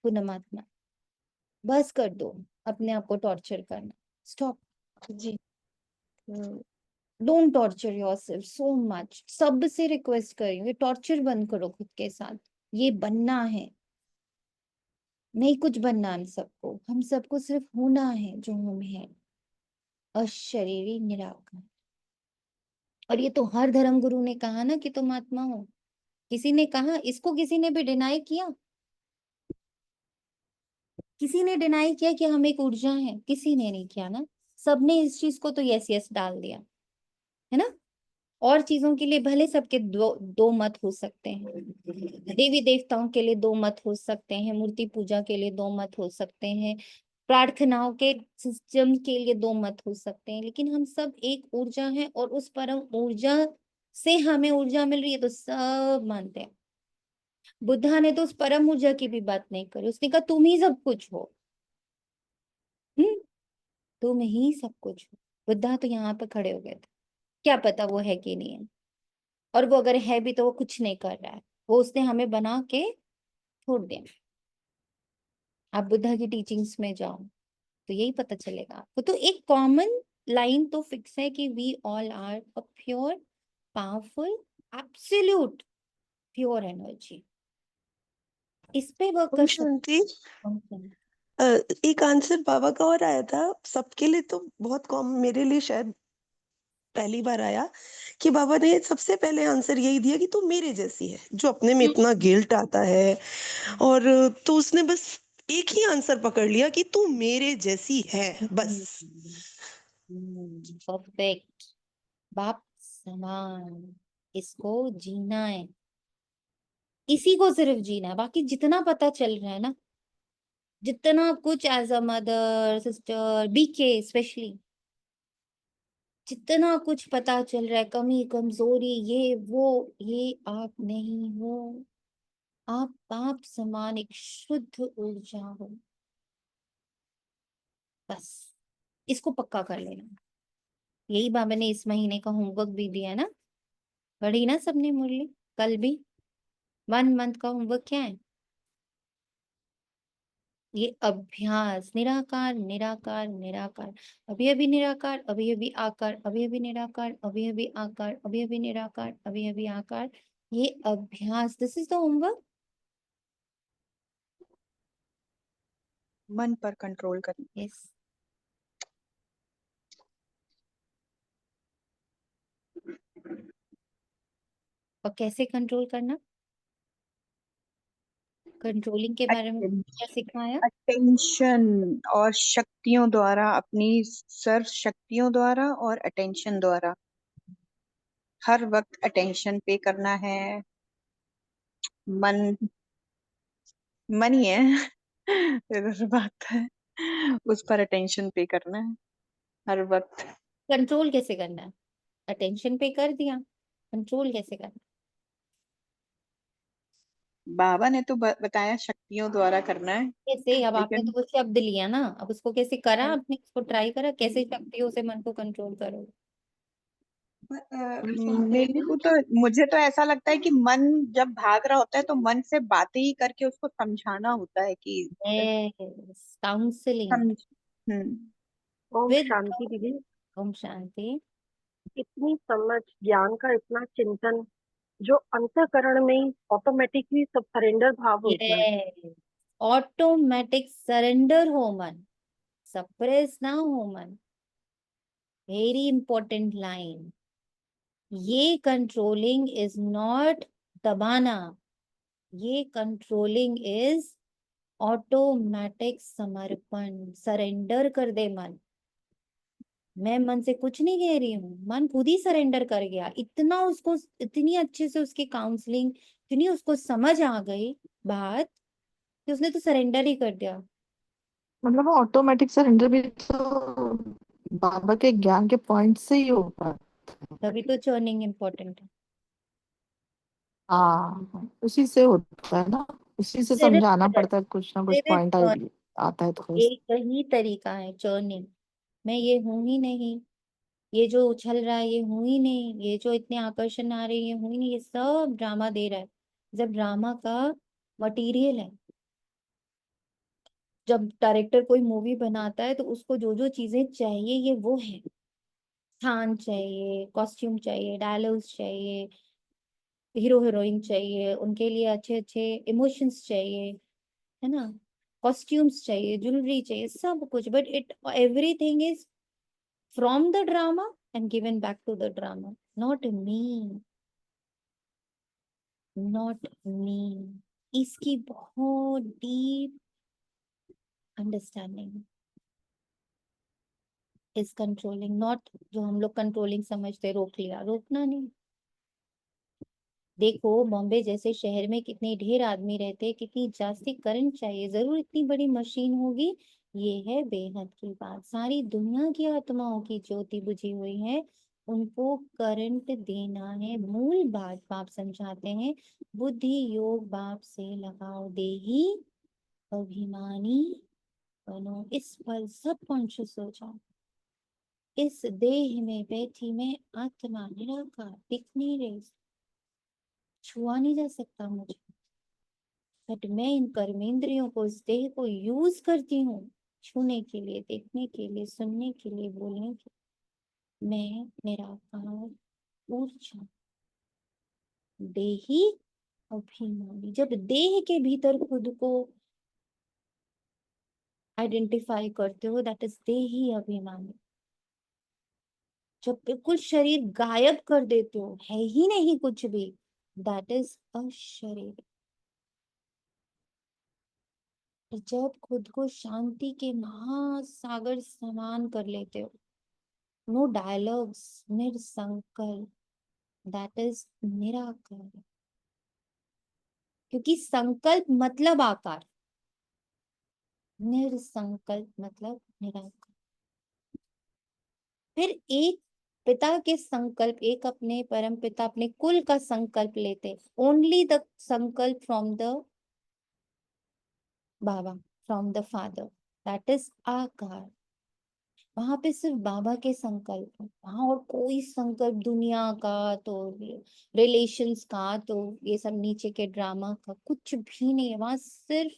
पुनमात्मा, बस कर दो अपने आप को टॉर्चर करना। स्टॉप। जी। Don't torture yourself so much. सबसे रिक्वेस्ट कर रही हूँ, ये टॉर्चर बंद करो खुद के साथ। ये बनना है, नहीं कुछ बनना हम सबको सिर्फ होना है जो हम हैं, अशरीरी निराकार। और ये तो हर धर्म गुरु ने कहा ना कि तुम आत्मा हो। किसी ने कहा इसको? किसी ने भी डिनाई किया? किसी ने डिनाई किया कि हम एक ऊर्जा है? किसी ने नहीं किया ना। सबने इस चीज को तो यस यस डाल दिया है ना। और चीजों के लिए भले सबके दो दो मत हो सकते हैं। देवी देवताओं के लिए दो मत हो सकते हैं, मूर्ति पूजा के लिए दो मत हो सकते हैं, प्रार्थनाओं के सिस्टम के लिए दो मत हो सकते हैं, लेकिन हम सब एक ऊर्जा है और उस परम ऊर्जा से हमें ऊर्जा मिल रही है तो सब मानते हैं। बुद्धा ने तो उस परम ऊर्जा की भी बात नहीं करी, उसने कहा तुम ही सब कुछ हो। तुम ही सब कुछ हो। बुद्धा तो यहाँ पे खड़े हो गए थे, क्या पता वो है कि नहीं है। और वो अगर है भी तो वो कुछ नहीं कर रहा है, वो उसने हमें बना के छोड़ दिया। आप बुद्धा की टीचिंग्स में जाओ तो यही पता चलेगा आपको। तो एक कॉमन लाइन तो फिक्स है कि we all are a pure powerful absolute pure energy. इस पे वर्क ओम कर शांति। सकते हैं। एक आंसर बाबा का और आया था, सबके लिए तो बहुत कॉमन, मेरे लिए शायद पहली बार आया कि बाबा ने सबसे पहले आंसर यही दिया कि तू मेरे जैसी है, जो अपने में इतना गिल्ट आता है। और तो उसने बस एक ही आंसर पकड़ लिया कि तू मेरे जैसी है, बस। परफेक्ट। बाप समान, इसको जीना है, इसी को सिर्फ जीना है। बाकी जितना पता चल रहा है ना, जितना कुछ as a mother sister BK specially, जितना कुछ पता चल रहा है, कमी कमजोरी ये वो, ये आप नहीं हो। आप बाप समान एक शुद्ध ऊर्जा हो। बस इसको पक्का कर लेना। यही बाबा ने इस महीने का होमवर्क भी दिया ना। पढ़ी ना सबने मुरली कल भी? 1 मंथ का होमवर्क क्या है? ये अभ्यास, निराकार निराकार निराकार, अभी अभी निराकार, अभी अभी आकार, अभी अभी निराकार, अभी अभी आकार, अभी अभी निराकार, अभी अभी आकार। ये अभ्यास, दिस इज द होमवर्क। मन पर कंट्रोल करना। यस। और कैसे कंट्रोल करना? कंट्रोलिंग के बारे में क्या सिखाया? अटेंशन और शक्तियों द्वारा, अपनी सर्व शक्तियों द्वारा और अटेंशन द्वारा हर वक्त अटेंशन पे करना है। मन मन ही है इधर बात है, उस पर अटेंशन पे करना है हर वक्त। कंट्रोल कैसे करना है? अटेंशन पे कर दिया, कंट्रोल कैसे करना? बाबा ने तो बताया शक्तियों द्वारा करना है, कैसे? अब आपने तो लेकिन वो शब्द लिया ना, अब उसको कैसे करा आपने? इसको ट्राई करा कैसे शक्तियों से मन को कंट्रोल करो? मेरे को तो, मुझे तो ऐसा लगता है कि मन जब भाग रहा होता है तो मन से बातें ही करके उसको समझाना होता है कि यस, काउंसलिंग समझ। हम्म। ओम विद। शांति दीदी। ओम शांति। इतनी समझ, ज्ञान का इतना चिंतन, जो अंतःकरण में ही ऑटोमेटिकली सब सरेंडर भाव हो जाए। यस, ऑटोमेटिक सरेंडर हो मन, सप्रेस ना हो मन। Very important line. ये कंट्रोलिंग इज नॉट दबाना, ये कंट्रोलिंग इज ऑटोमेटिक समर्पण। सरेंडर कर दे मन। मैं मन से कुछ नहीं कह रही हूँ, मन खुद ही सरेंडर कर गया। इतना उसको, इतनी अच्छे से उसकी काउंसलिंग, इतनी उसको समझ आ गई बात कि उसने तो सरेंडर ही कर दिया। मतलब वो ऑटोमेटिक सरेंडर भी तो बाबा के ज्ञान के पॉइंट से ही होगा। तभी तो चर्निंग इम्पोर्टेंट है। हाँ, उसी से होता है ना, उसी से सिर्फ समझाना पड़ता है, कुछ ना कुछ सिर्फ पॉइंट आता है तो। एक ही तरीका है चर्निंग। मैं ये हूं ही नहीं, ये जो उछल रहा है ये हूं ही नहीं, ये जो इतने आकर्षण आ रहे हैं ये हूं ही नहीं, ये सब ड्रामा दे रहा है। जब ड्रामा का मटेरियल है, जब डायरेक्टर कोई मूवी बनाता है तो उसको जो जो चीजें चाहिए ये वो है। स्थान चाहिए, कॉस्ट्यूम चाहिए, डायलॉग्स चाहिए, हीरो हीरोइन चाहिए, उनके लिए अच्छे अच्छे इमोशंस चाहिए, है ना? कॉस्ट्यूम्स चाहिए, ज्वेलरी चाहिए, सब कुछ। But it everything is from the drama and given back to the drama. Not me, not me. इसकी बहुत deep understanding is controlling, not जो हम लोग कंट्रोलिंग समझते, रोक लिया, रोकना नहीं। देखो बॉम्बे जैसे शहर में कितने ढेर आदमी रहते हैं, कितनी जास्ती करंट चाहिए, जरूर इतनी बड़ी मशीन होगी। ये है बेहद की बात। सारी दुनिया की आत्माओं की ज्योति बुझी हुई है, उनको करंट देना है। मूल बात बाप समझाते हैं, बुद्धि योग बाप से लगाओ, देही अभिमानी बनो। इस पर सब कॉन्शियस हो जाओ। इस देह में बैठी मैं आत्मा निराकार, दिख नहीं रही, छुआ नहीं जा सकता मुझे, बट मैं इन कर्मेंद्रियों को, इस देह को यूज करती हूँ छूने के लिए, देखने के लिए, सुनने के लिए, बोलने के लिए। मैं निराकार ऊर्जा, देही अभिमानी। जब देह के भीतर खुद को आइडेंटिफाई करते हो, दैट इज देही अभिमानी। जब बिल्कुल शरीर गायब कर देते हो, है ही नहीं कुछ भी, दैट इज अशरीर। जब खुद को शांति के महासागर समान कर लेते हो, नो डायलॉग्स, निरसंकल्प, दैट इज निराकार। क्योंकि संकल्प मतलब आकार, निरसंकल्प मतलब निराकार। फिर एक पिता के संकल्प, एक अपने परम पिता अपने कुल का संकल्प लेते, ओनली द संकल्प from the Baba, from the father, that is आकार। वहां पे सिर्फ बाबा के संकल्प है, वहां और कोई संकल्प दुनिया का, तो रिलेशंस का, तो ये सब नीचे के ड्रामा का कुछ भी नहीं है। वहां सिर्फ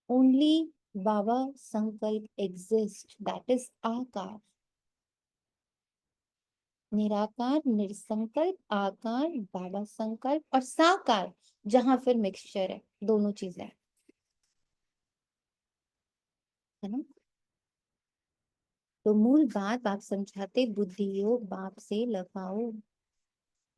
ओनली बाबा संकल्प एग्जिस्ट, दैट इज आकार। निराकार, निरसंकल्प, आकार, बाबा संकल्प और साकार, जहां फिर मिक्सचर है, दोनों चीजें है ना। तो मूल बात आप समझाते, बुद्धि योग बाप से लगाओ,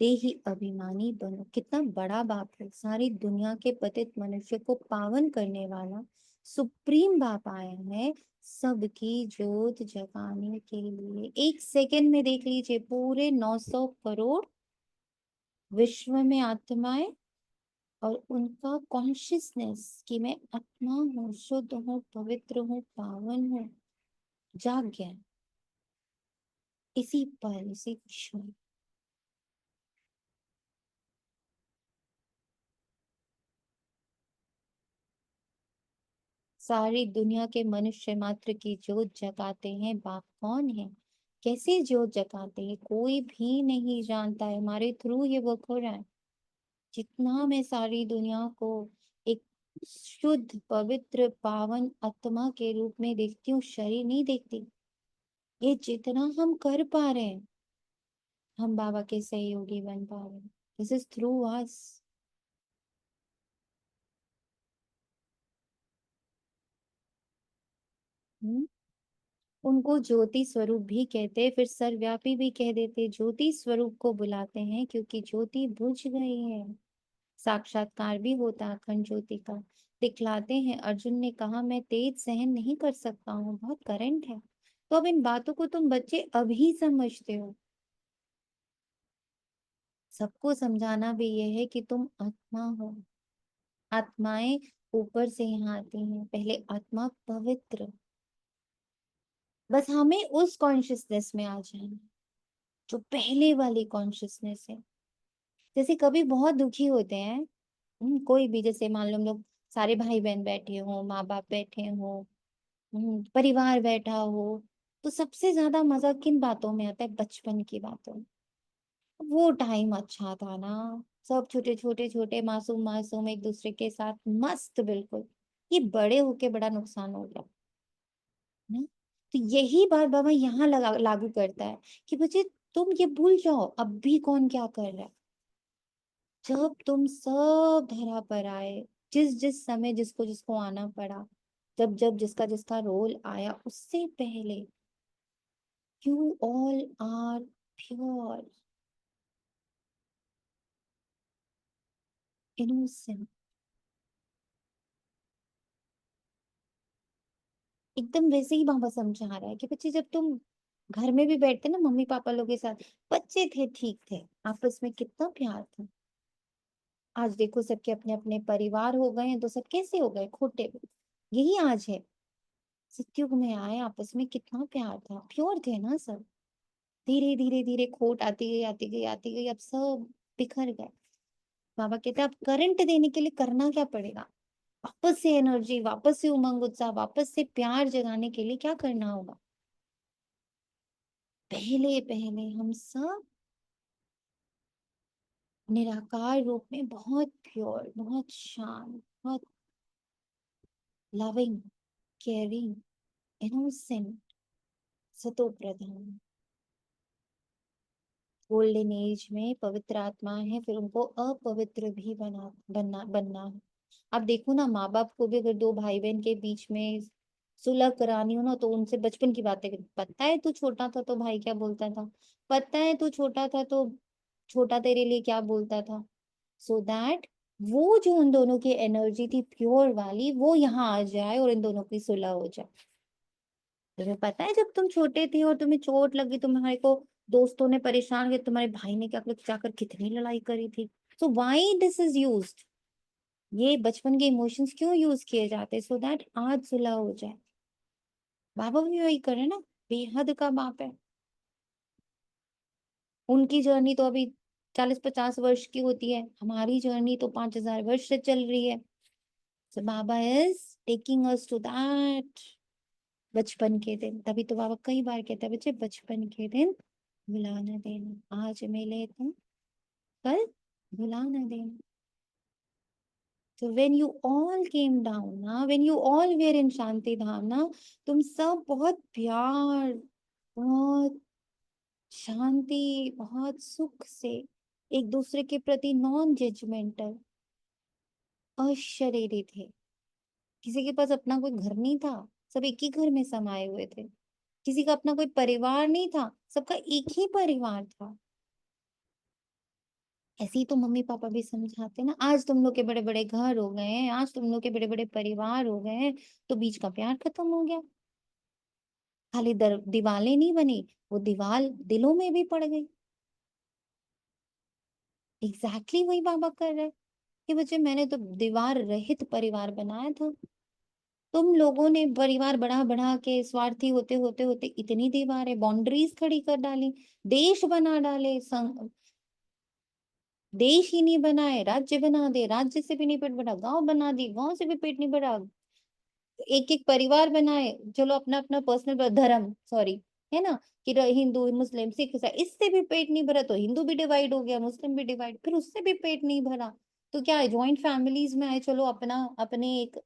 देही अभिमानी बनो। कितना बड़ा बाप है, सारी दुनिया के पतित मनुष्य को पावन करने वाला सुप्रीम बाप आया है सबकी जोत जगाने के लिए। एक सेकंड में देख लीजिए, पूरे 900 करोड़ विश्व में आत्माएं और उनका कॉन्शियसनेस कि मैं आत्मा हूँ, शुद्ध हूँ, पवित्र हूँ, पावन हूँ, जाग गया इसी पल, इसी क्षण। सारी दुनिया के मनुष्य मात्र की जोत जगाते हैं बाप। कौन है, कैसे जोत जगाते हैं, कोई भी नहीं जानता है, हमारे थ्रू ये वर्क हो रहा है। जितना मैं सारी दुनिया को एक शुद्ध पवित्र पावन आत्मा के रूप में देखती हूँ, शरीर नहीं देखती, ये जितना हम कर पा रहे हैं, हम बाबा के सहयोगी बन पा रहे हैं। दिस इज थ्रू अस। उनको ज्योति स्वरूप भी कहते, फिर सर्वव्यापी भी कह देते। ज्योति स्वरूप को बुलाते हैं क्योंकि ज्योति बुझ गई है। साक्षात्कार भी होता अखंड ज्योति का, दिखलाते हैं। अर्जुन ने कहा मैं तेज सहन नहीं कर सकता हूँ, बहुत करंट है। तो अब इन बातों को तुम बच्चे अभी समझते हो। सबको समझाना भी यह है कि तुम आत्मा हो। आत्माएं ऊपर से यहाँ आती हैं, पहले आत्मा पवित्र, बस हमें उस कॉन्शियसनेस में आ जाना जो पहले वाली कॉन्शियसनेस है। जैसे कभी बहुत दुखी होते हैं, कोई भी, जैसे मान लो हम लोग सारे भाई बहन बैठे हो, माँ बाप बैठे हो, परिवार बैठा हो, तो सबसे ज्यादा मजा किन बातों में आता है, बचपन की बातों में। वो टाइम अच्छा था ना, सब छोटे छोटे छोटे मासूम मासूम एक दूसरे के साथ मस्त, बिल्कुल। ये बड़े होके बड़ा नुकसान हो गया ना। तो यही बात बाबा यहाँ लागू करता है कि बच्चे तुम ये भूल जाओ अब भी कौन क्या कर रहा है। जब तुम सब धरा पर आए, जिस जिस समय जिसको जिसको आना पड़ा, जब जब जिसका जिसका रोल आया, उससे पहले you all are pure, innocent. एकदम वैसे ही बाबा समझा रहा है कि बच्चे जब तुम घर में भी बैठते ना मम्मी पापा लोग के साथ, बच्चे थे, ठीक थे, आपस में कितना प्यार था। आज देखो सबके अपने अपने परिवार हो गए हैं, तो सब कैसे हो गए, खोटे। यही आज है, सत्युग में आए, आपस में कितना प्यार था, प्योर थे ना सब। धीरे धीरे धीरे खोट आती गई आती गई आती गई, अब सब बिखर गए। बाबा कहते हैं अब करंट देने के लिए करना क्या पड़ेगा, वापस से एनर्जी, वापस से उमंग उत्साह, वापस से प्यार जगाने के लिए क्या करना होगा। पहले पहले हम सब निराकार रूप में बहुत प्योर, बहुत शांत, बहुत लविंग, केयरिंग, इनोसेंट, सतो प्रधान गोल्डन एज में पवित्र आत्मा है, फिर उनको अपवित्र भी बनना है। अब देखो ना, माँ बाप को भी अगर दो भाई बहन के बीच में सुलह करानी हो ना, तो उनसे बचपन की बातें पता है तू छोटा था तो भाई क्या बोलता था, पता है तू छोटा था तो छोटा तेरे लिए क्या बोलता था, सो दैट वो जो उन दोनों की एनर्जी थी प्योर वाली, वो यहाँ आ जाए और इन दोनों की सुलह हो जाए। तुम्हें पता है जब तुम छोटे थे और तुम्हें चोट लगी, तुम्हारे को दोस्तों ने परेशान किया, तुम्हारे भाई ने क्या जाकर कितनी लड़ाई करी थी। So why this is used, ये बचपन के इमोशंस क्यों यूज किए जाते, सो दैट आज सुलह हो जाए। बाबा भी वही करे ना, बेहद का बाप है। उनकी जर्नी तो अभी 40-50 वर्ष की होती है, हमारी जर्नी तो 5000 वर्ष से चल रही है। So Baba is taking us to that बचपन के दिन। तभी तो बाबा कई बार कहते हैं बच्चे बचपन के दिन भुला न देना, आज मिले तुम कल भुला न देना। So when you all came down ना, when you all were in शांति धाम ना, तुम सब बहुत प्यार, बहुत शांति, बहुत सुख से एक दूसरे के प्रति नॉन जजमेंटल अशरीरी थे। किसी के पास अपना कोई घर नहीं था, सब एक ही घर में समाये हुए थे। किसी का अपना कोई परिवार नहीं था, सबका एक ही परिवार था। ऐसे ही तो मम्मी पापा भी समझाते ना, आज तुम लोग के बड़े बड़े घर हो गए हैं, आज तुम लोग के बड़े बड़े परिवार हो गए हैं, तो बीच का प्यार खत्म हो गया। खाली दीवारें नहीं बनी, वो दीवार दिलों में भी पड़ गई। एग्जैक्टली वही बाबा कर रहे हैं कि बच्चे मैंने तो दीवार रहित परिवार बनाया था, तुम लोगों ने परिवार बढ़ा बढ़ा के स्वार्थी होते होते होते इतनी दीवारें बाउंड्रीज खड़ी कर डाली, देश बना डाले, देश ही नहीं बनाए राज्य बना दे, राज्य से भी नहीं पेट बढ़ा, गांव बना दी, गांव से भी पेट नहीं बढ़ा, एक एक परिवार बनाए। चलो अपना अपना पर्सनल धर्म, सॉरी, है ना, कि हिंदू मुस्लिम सिख ईसाई, इससे भी पेट नहीं भरा तो हिंदू भी डिवाइड हो गया, मुस्लिम भी डिवाइड, फिर उससे भी पेट नहीं भरा तो क्या है, ज्वाइंट फैमिलीज में आए, चलो अपना अपने एक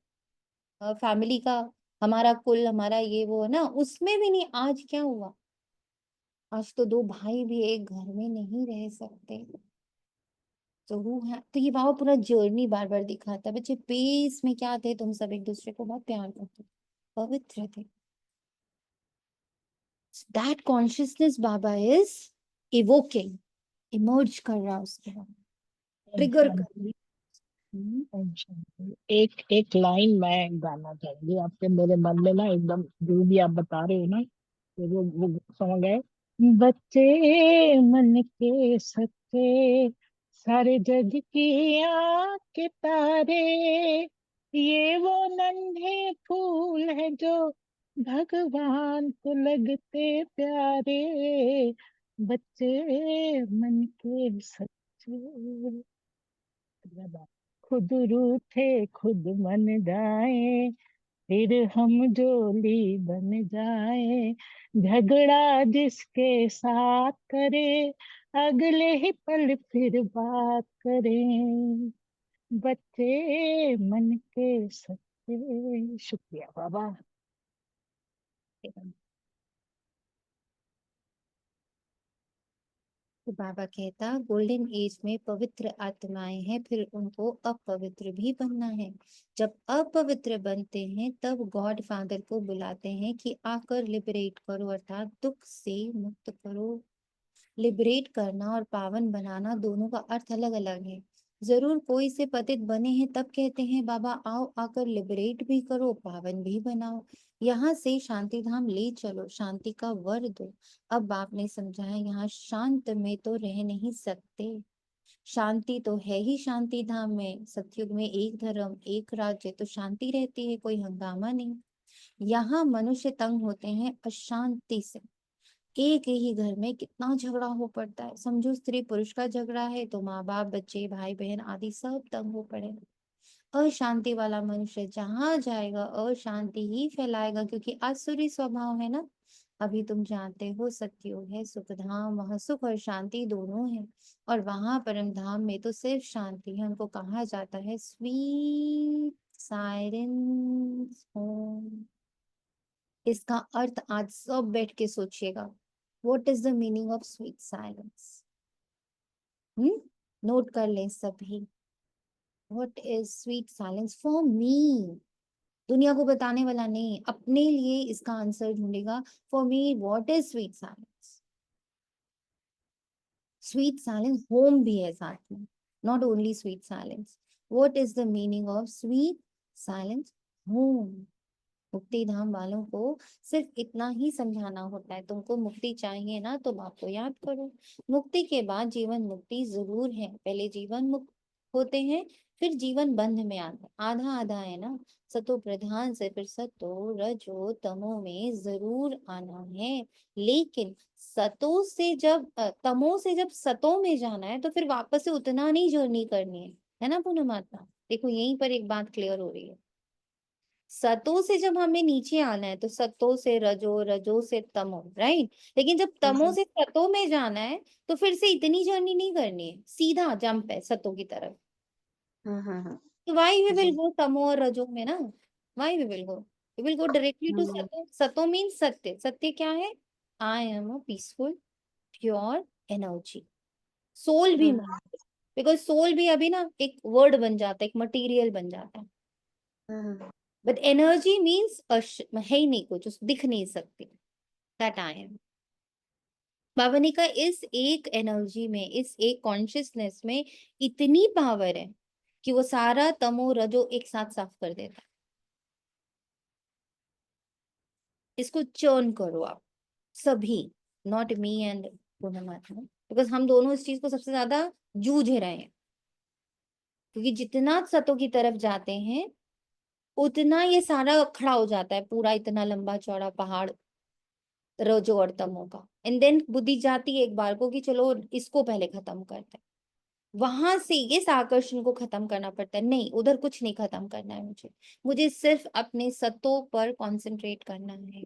फैमिली का, हमारा कुल, हमारा ये वो ना, उसमें भी नहीं। आज क्या हुआ, आज तो दो भाई भी एक घर में नहीं रह सकते। तो वो है, तो ये बाबा पूरा जर्नी बार बार दिखाता है बच्चे, पेस में क्या थे, तुम सब एक दूसरे को बहुत प्यार करते, पवित्र थे। That consciousness Baba is evoking, emerge कर रहा है उसके बाद, ओम ट्रिगर कर। शांति, ओम शांति। एक एक लाइन मैं गाना चाहूंगी आपके, मेरे मन में ना एकदम जो भी आप बता रहे हो ना, तो वो सॉन्ग है, बच्चे मन के सच्चे, सारे जग की आँख के तारे, ये वो नन्हे फूल है जो भगवान को लगते प्यारे, बच्चे मन के सच्चे। खुद रूठे खुद मन जाए, फिर हम जोली बन जाए, झगड़ा जिसके साथ करे, अगले ही पल फिर बात करें, बच्चे मन के सच्चे। शुक्रिया बाबा। तो बाबा कहता गोल्डन एज में पवित्र आत्माएं हैं, फिर उनको अपवित्र भी बनना है। जब अपवित्र बनते हैं तब गॉड फादर को बुलाते हैं कि आकर लिबरेट करो, अर्थात दुख से मुक्त करो। लिबरेट करना और पावन बनाना दोनों का अर्थ अलग अलग है। जरूर कोई से पतित बने हैं तब कहते हैं बाबा आओ आकर लिबरेट भी करो, पावन भी बनाओ, यहाँ से शांति धाम ले चलो, शांति का वर दो। अब बाप ने समझाया यहाँ शांत में तो रह नहीं सकते, शांति तो है ही शांति धाम में। सतयुग में एक धर्म एक राज्य तो शांति रहती है, कोई हंगामा नहीं। यहाँ मनुष्य तंग होते हैं अशांति से। एक ही घर में कितना झगड़ा हो पड़ता है, समझो स्त्री पुरुष का झगड़ा है तो माँ बाप बच्चे भाई बहन आदि सब तंग हो पड़े। अशांति वाला मनुष्य जहां जाएगा अशांति ही फैलाएगा, क्योंकि आसुरी स्वभाव है ना। अभी तुम जानते हो सतयुग है सुख धाम, वहां सुख और शांति दोनों है, और वहां परम धाम में तो सिर्फ शांति है। उनको कहा जाता है स्वीट साइलेंस होम। इसका अर्थ आज सब बैठ के सोचिएगा, what is the meaning of sweet silence. नोट कर लें सभी, what is sweet silence for me. दुनिया को बताने वाला नहीं, अपने लिए इसका आंसर ढूंढेगा। For me what is sweet silence. Sweet silence home भी है साथ में, not only sweet silence. What is the meaning of sweet silence home. मुक्ति धाम वालों को सिर्फ इतना ही समझाना होता है, तुमको मुक्ति चाहिए ना तो बाप को याद करो। मुक्ति के बाद जीवन मुक्ति जरूर है, पहले जीवन मुक्त होते हैं फिर जीवन बंध में आता है, आधा आधा है ना। सतो प्रधान से फिर सतो रजो तमो में जरूर आना है, लेकिन सतो से जब तमो से जब सतो में जाना है तो फिर वापस से उतना नहीं जर्नी करनी है ना पूनम माता। देखो यहीं पर एक बात क्लियर हो रही है, सतो से जब हमें नीचे आना है तो सतो से रजो, रजो से तमो, राइट। लेकिन जब तमो से सतो में जाना है तो फिर से इतनी जर्नी नहीं करनी है, सीधा जंप है सतो की तरफ। तो वाई वी विल जी। गो तमो और रजो में ना, why we will go directly to सतो। सतो मीन्स सत्य, सत्य क्या है? I am a peaceful pure energy. Soul भी, बिकॉज सोल भी अभी ना एक वर्ड बन जाता है, एक मटेरियल बन जाता है। बट एनर्जी मीन्स है ही नहीं कुछ, दिख नहीं सकती, दैट आई एम। बाबा ने कहा इस एक एनर्जी में, इस एक कॉन्शियसनेस में इतनी पावर है कि वो सारा तमो रजो एक साथ साफ कर देता है। इसको चर्न करो आप सभी, नॉट मी एंड पूर्णमात्मा, बिकॉज हम दोनों इस चीज को सबसे ज्यादा जूझ रहे हैं। क्योंकि जितना सतों की तरफ जाते हैं उतना ये सारा खड़ा हो जाता है, पूरा इतना लंबा चौड़ा पहाड़ रजो और तमो का। एंड देन बुद्धि जाती है एक बार को कि चलो इसको पहले खत्म करते हैं। वहां से ये आकर्षण को खत्म करना पड़ता है, नहीं उधर कुछ नहीं खत्म करना है मुझे, मुझे सिर्फ अपने सत्तों पर कंसंट्रेट करना है।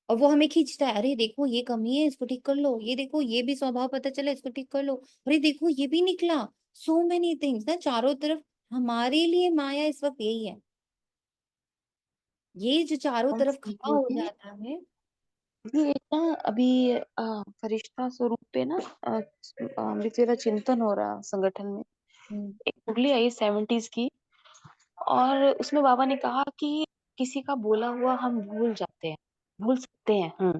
और वो हमें खींचता है, अरे देखो ये कमी है इसको ठीक कर लो, ये देखो ये भी स्वभाव पता चला इसको ठीक कर लो, अरे देखो ये भी निकला। सो मेनी थिंग्स ना चारों तरफ। हमारे लिए माया इस वक्त यही है, ये जो चारों तरफ खड़ा हो दीदी जाता है। ये एक ना अभी फरिश्ता स्वरूप पे ना मेरा चिंतन हो रहा संगठन में। हम्म, एक मुरली आई 70s की, और उसमें बाबा ने कहा कि किसी का बोला हुआ हम भूल जाते हैं, भूल सकते हैं,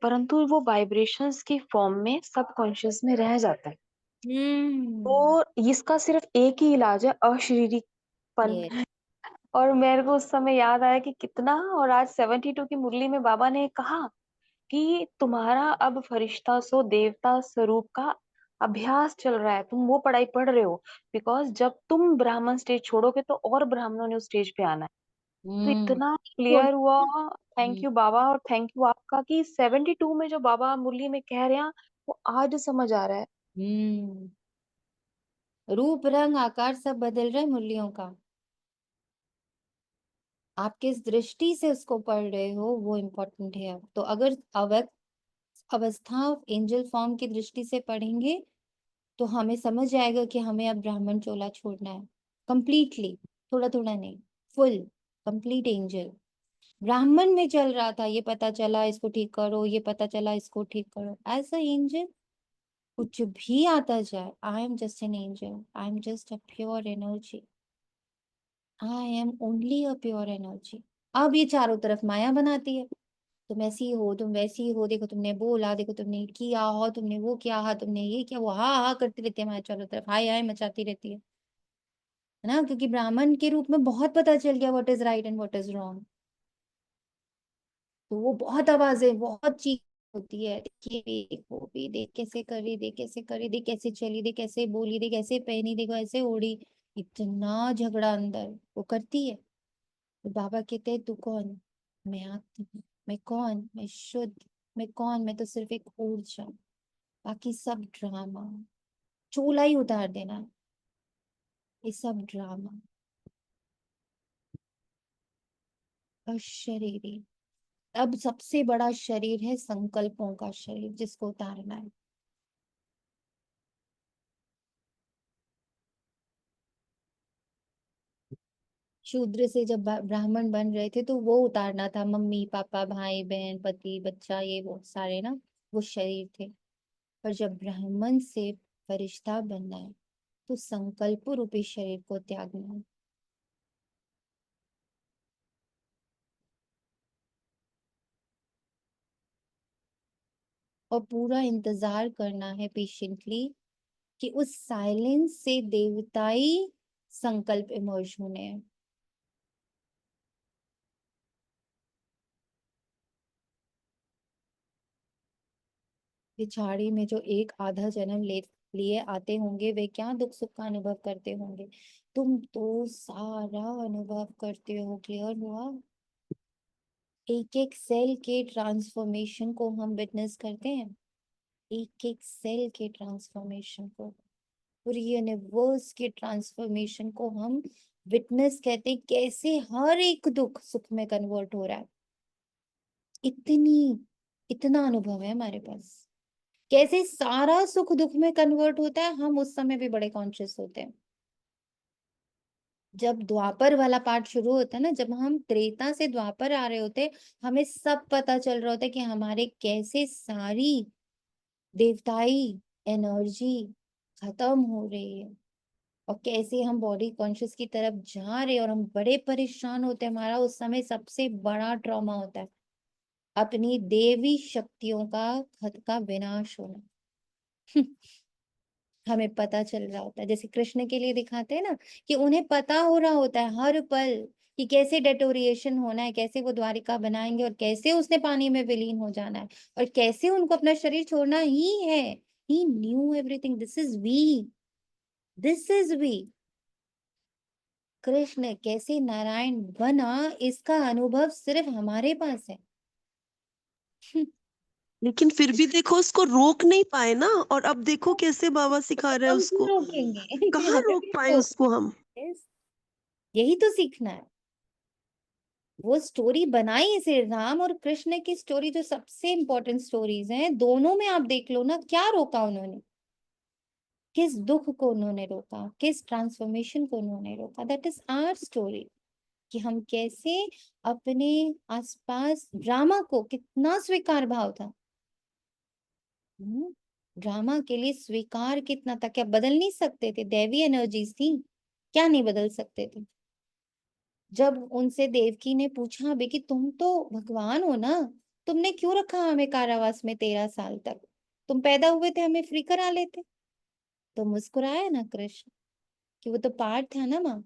परंतु वो वाइब्रेशंस की फॉर्म में सबकॉन्शियस में रह जाता है। हम्म, तो इसका सिर्फ एक ही इलाज है, अशरीरीपन। ये और मेरे को उस समय याद आया कि कितना, और आज 72 की मुरली में बाबा ने कहा कि तुम्हारा अब फरिश्ता सो देवता स्वरूप का अभ्यास चल रहा है, तुम वो पढ़ाई पढ़ रहे हो। बिकॉज जब तुम ब्राह्मण स्टेज छोड़ोगे तो और ब्राह्मणों ने उस स्टेज पे आना है। तो हम्म, इतना तो क्लियर हुआ। थैंक यू बाबा, और थैंक यू आपका कि 72 में जो बाबा मुरली में कह रहे हैं वो आज समझ आ रहा है। हम्म, रूप रंग आकार सब बदल रहे हैं मुरलियों का। आप किस दृष्टि से उसको पढ़ रहे हो वो इम्पोर्टेंट है। अब तो अगर अवस्था एंजल फॉर्म की दृष्टि से पढ़ेंगे तो हमें समझ आएगा कि हमें अब ब्राह्मण चोला छोड़ना है कंप्लीटली, थोड़ा थोड़ा नहीं, फुल कंप्लीट एंजल। ब्राह्मण में चल रहा था, ये पता चला इसको ठीक करो, ये पता चला इसको ठीक करो, एज अ एंजल कुछ भी आता जाए, I am just an angel, I am just a pure energy, I am only a pure energy. अब ये चारों तरफ माया बनाती है, तुम ऐसी हो तुम वैसी हो, देखो तुमने बोला, देखो तुमने किया हो, तुमने वो किया, हा तुमने ये किया, वो हा हा करती रहती है माया चारों तरफ, हाय हाय मचाती रहती है ना। क्योंकि ब्राह्मण के रूप में बहुत पता चल गया what is right and what is wrong. तो वो बहुत आवाजें, बहुत चीख होती है, देखिए देख वो भी देख, कैसे करी, देख कैसे करी, देख कैसे चली, देख कैसे बोली, देख कैसे पहनी, देखो ऐसे ओढ़ी। इतना झगड़ा अंदर वो करती है। तो बाबा कहते हैं तू कौन? मैं आत्मा हूँ। मैं कौन? मैं शुद्ध। मैं कौन? मैं तो सिर्फ एक ऊर्जा, बाकी सब ड्रामा। चोला ही उतार देना, ये सब ड्रामा। अशरीरी। अब सबसे बड़ा शरीर है संकल्पों का शरीर, जिसको उतारना है। शूद्र से जब ब्राह्मण बन रहे थे तो वो उतारना था, मम्मी पापा भाई बहन पति बच्चा ये वो सारे ना, वो शरीर थे। पर जब ब्राह्मण से फरिश्ता बनना है तो संकल्प रूपी शरीर को त्यागना है। और पूरा इंतजार करना है पेशेंटली कि उस साइलेंस से देवताई संकल्प इमर्ज होने हैं। पिछाड़ी में जो एक आधा जन्म ले लिए आते होंगे वे क्या दुख सुख का अनुभव करते होंगे। तुम तो सारा अनुभव करते हो। क्लियर हुआ? एक एक सेल के ट्रांसफॉर्मेशन को हम विटनेस करते हैं, एक एक सेल के ट्रांसफॉर्मेशन को, पूरी यूनिवर्स के ट्रांसफॉर्मेशन को हम विटनेस कहते हैं। कैसे हर एक दुख सुख में कन्वर्ट हो रहा है, इतना अनुभव है हमारे पास। कैसे सारा सुख दुख में कन्वर्ट होता है, हम उस समय भी बड़े कॉन्शियस होते हैं। जब द्वापर वाला पार्ट शुरू होता है ना, जब हम त्रेता से द्वापर आ रहे होते, हमें सब पता चल रहा होता है कि हमारे कैसे सारी देवताई एनर्जी खत्म हो रही है, और कैसे हम बॉडी कॉन्शियस की तरफ जा रहे हैं, और हम बड़े परेशान होते हैं। हमारा उस समय सबसे बड़ा ट्रॉमा होता है अपनी देवी शक्तियों का विनाश होना। हमें पता चल रहा होता है, जैसे कृष्ण के लिए दिखाते हैं ना, कि उन्हें पता हो रहा होता है हर पल कि कैसे डेटोरिएशन होना है, कैसे वो द्वारिका बनाएंगे, और कैसे उसने पानी में विलीन हो जाना है, और कैसे उनको अपना शरीर छोड़ना ही है। He knew everything. This is we. Krishna कैसे नारायण बना, इसका अनुभव सिर्फ हमारे पास है। लेकिन फिर भी देखो उसको रोक नहीं पाए ना, और अब देखो कैसे बाबा सिखा रहे हैं हम क्यों उसको। रोकेंगे? कहाँ हमें रोक भी पाए रोक। उसको हम। Yes, यही तो सीखना है। वो स्टोरी बनाई इसे, राम और कृष्ण की स्टोरी जो सबसे इंपॉर्टेंट स्टोरीज हैं, दोनों में आप देख लो ना, क्या रोका उन्होंने, किस दुख को उन्होंने रोका, किस ट्रांसफॉर्मेशन को उन्होंने रोका। दैट इज आवर स्टोरी, कि हम कैसे अपने आसपास ड्रामा को, कितना स्वीकार भाव था। ड्रामा के लिए स्वीकार कितना था, क्या बदल नहीं सकते थे? दैवी एनर्जीज थी, क्या नहीं बदल सकते थे? जब उनसे देवकी ने पूछा भी कि तुम तो भगवान हो ना, तुमने क्यों रखा हमें कारावास में 13 साल तक? तुम पैदा हुए थे हमें फ्री करा लेते। तो मुस्कुराया ना कृष्ण, कि वो तो पार्ट था ना माँ।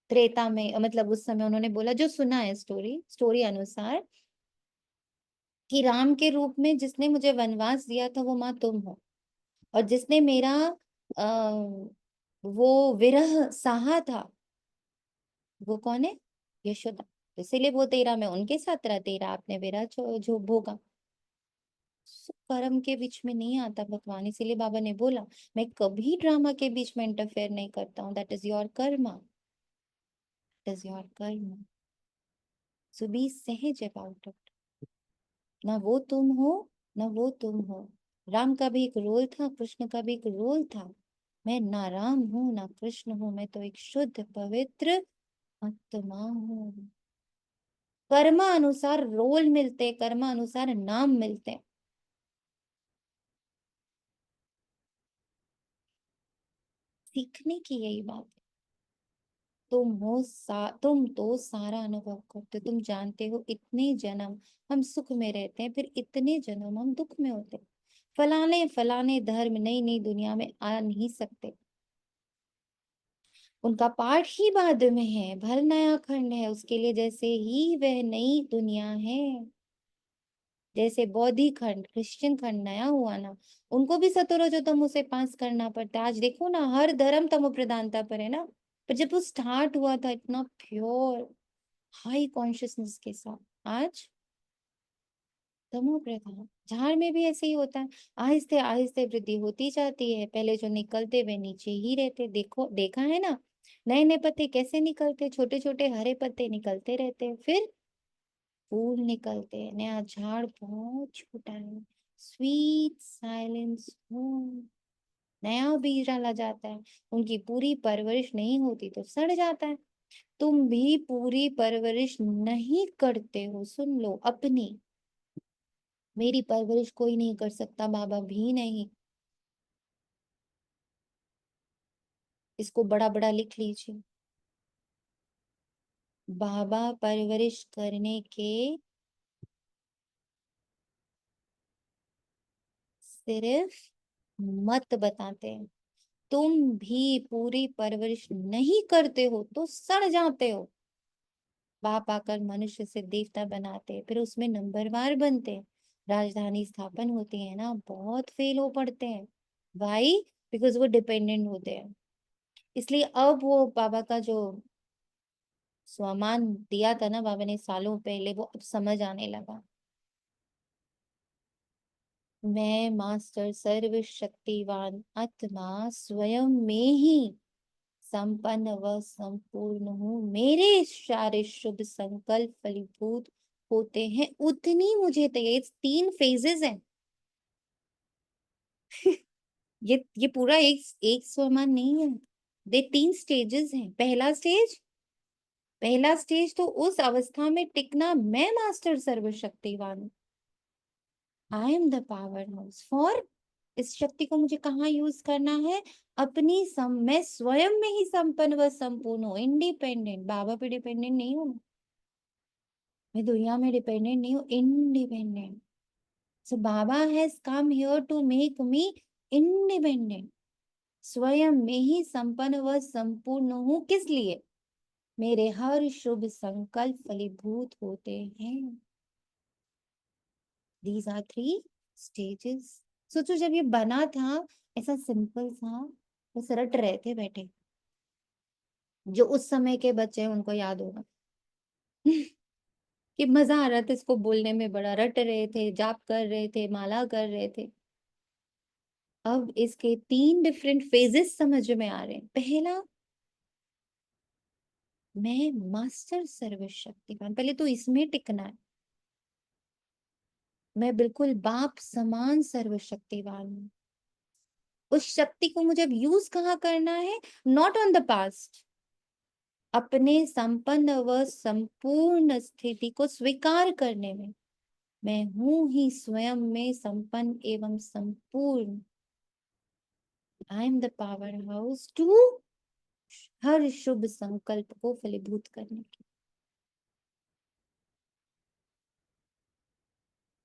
त्रेता में, मतलब उस समय उन्होंने बोला, जो सुना है स्टोरी अनुसार, कि राम के रूप में जिसने मुझे वनवास दिया था वो माँ तुम हो, और जिसने मेरा आ, वो विरह सहा था, वो कौन है? यशोदा। तो इसीलिए वो 13 में उनके साथ रहा, 13 आपने विरह जो भोगा। कर्म के बीच में नहीं आता भगवान, इसीलिए बाबा ने बोला, मैं कभी ड्रामा के बीच में इंटरफेयर नहीं करता हूँ। That is your karma, that is your karma. So be सहज अबाउट इट। ना वो तुम हो, ना वो तुम हो। राम का भी एक रोल था, कृष्ण का भी एक रोल था। मैं ना राम हूँ ना कृष्ण हूँ, मैं तो एक शुद्ध पवित्र आत्मा हूँ। कर्म अनुसार रोल मिलते, कर्म अनुसार नाम मिलते। सीखने की यही बात है। तुम तो सारा अनुभव करते हो, तुम जानते हो इतने जन्म हम सुख में रहते हैं, फिर इतने जन्म हम दुख में होते हैं। फलाने फलाने धर्म नई नई दुनिया में आ नहीं सकते, उनका पाठ ही बाद में है, भर नया खंड है उसके लिए, जैसे ही वह नई दुनिया है। जैसे बौद्धि खंड, क्रिश्चियन खंड नया हुआ ना, उनको भी सतोरो जो तमो से पास करना पड़ता है। आज देखो ना, हर धर्म तमो प्रधानता पर है ना, पर जब वो स्टार्ट हुआ था इतना प्योर हाई कॉन्शियसनेस के साथ, आज तमो प्रधान। झाड़ में भी ऐसे ही होता है, आहिस्ते आहिस्ते वृद्धि होती जाती है। पहले जो निकलते वे नीचे ही रहते, देखा है ना, नए नए पत्ते कैसे निकलते, छोटे छोटे हरे पत्ते निकलते रहते हैं, फिर फूल निकलते हैं, नया झाड़ बहुत छोटा है। स्वीट साइलेंस होम, नया बीज डाला जाता है। उनकी पूरी परवरिश नहीं होती तो सड़ जाता है। तुम भी पूरी परवरिश नहीं करते हो, सुन लो अपनी। मेरी परवरिश कोई नहीं कर सकता, बाबा भी नहीं। इसको बड़ा बड़ा लिख लीजिए। बाबा परवरिश करने के सिर्फ मत बताते हैं। तुम भी पूरी परवरिश नहीं करते हो तो सड़ जाते हो। बाप आकर मनुष्य से देवता बनाते, फिर उसमें नंबरवार बनते, राजधानी स्थापन होती है ना, बहुत फेल हो पड़ते हैं भाई। बिकॉज वो डिपेंडेंट होते हैं। इसलिए अब वो बाबा का जो स्वमान दिया था ना बाबा ने सालों पहले, वो अब समझ आने लगा। मैं मास्टर सर्वशक्तिवान आत्मा स्वयं में ही संपन्न व संपूर्ण हूँ। मेरे सारे शुभ संकल्प फलीभूत होते हैं। उतनी मुझे चाहिए। 3 फेजेस हैं। ये पूरा एक स्वमान नहीं है। ये 3 स्टेजेस हैं। पहला स्टेज तो उस अवस्था में टिकना, मैं मास्टर सर्वशक्तिवान हूँ। आई am the power house for. इस शक्ति को मुझे कहाँ यूज करना है? मैं स्वयं में ही संपन्न व संपूर्ण हूँ, इंडिपेंडेंट। बाबा पे डिपेंडेंट नहीं हूँ मैं दुनिया में डिपेंडेंट नहीं हूँ, independent. So Baba has come here to make me independent. स्वयं में ही संपन्न व संपूर्ण हूँ। किस लिए? मेरे हर शुभ संकल्प फलीभूत होते हैं। These are 3 stages. सोचो जब ये बना था, ऐसा सिंपल था, बस रट रहे थे बैठे। जो उस समय के बच्चे हैं उनको याद होगा कि मजा आ रहा था इसको बोलने में, बड़ा रट रहे थे, जाप कर रहे थे, माला कर रहे थे। अब इसके 3 डिफरेंट फेजेस समझ में आ रहे हैं। पहला, मैं मास्टर सर्वशक्तिवान, पहले तो इसमें टिकना है। मैं बिल्कुल बाप समान सर्वशक्तिवान हूँ। उस शक्ति को मुझे अब यूज कहाँ करना है? Not on the past. अपने संपन्न व संपूर्ण स्थिति को स्वीकार करने में। मैं हूं ही स्वयं में संपन्न एवं संपूर्ण। I am the power house to हर शुभ संकल्प को फलीभूत करने की।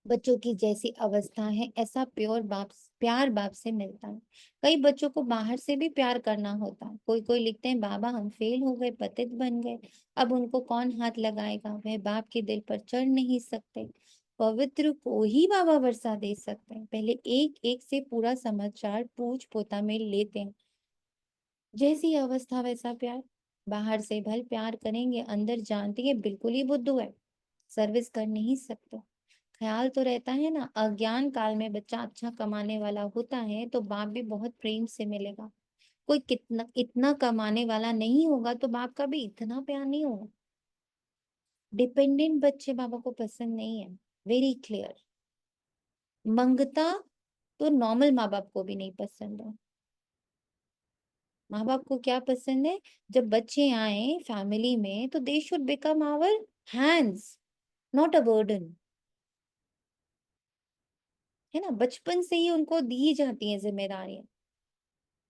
बच्चों की जैसी अवस्था है, ऐसा प्यार बाप से मिलता है। कई बच्चों को बाहर से भी प्यार करना होता है। कोई लिखते हैं, बाबा हम फेल हो गए, पतित बन गए, अब उनको कौन हाथ लगाएगा? वह बाप के दिल पर चढ़ नहीं सकते। पवित्र को ही बाबा वर्षा दे सकते हैं। पहले एक एक से पूरा समाचार पूछ पोता में लेते हैं। जैसी अवस्था वैसा प्यार। बाहर से भले प्यार करेंगे, अंदर जानते हैं बिल्कुल ही बुद्धू है, सर्विस कर नहीं सकते। ख्याल तो रहता है ना, अज्ञान काल में बच्चा अच्छा कमाने वाला होता है तो बाप भी बहुत प्रेम से मिलेगा। कोई कितना इतना कमाने वाला नहीं होगा तो बाप का भी इतना प्यार नहीं होगा। डिपेंडेंट बच्चे बाबा को पसंद नहीं है, वेरी क्लियर। मंगता तो नॉर्मल माँ बाप को भी नहीं पसंद है। माँ बाप को क्या पसंद है? जब बच्चे आए फैमिली में तो they should become our hands, not a burden. है ना, बचपन से ही उनको दी जाती हैं जिम्मेदारियां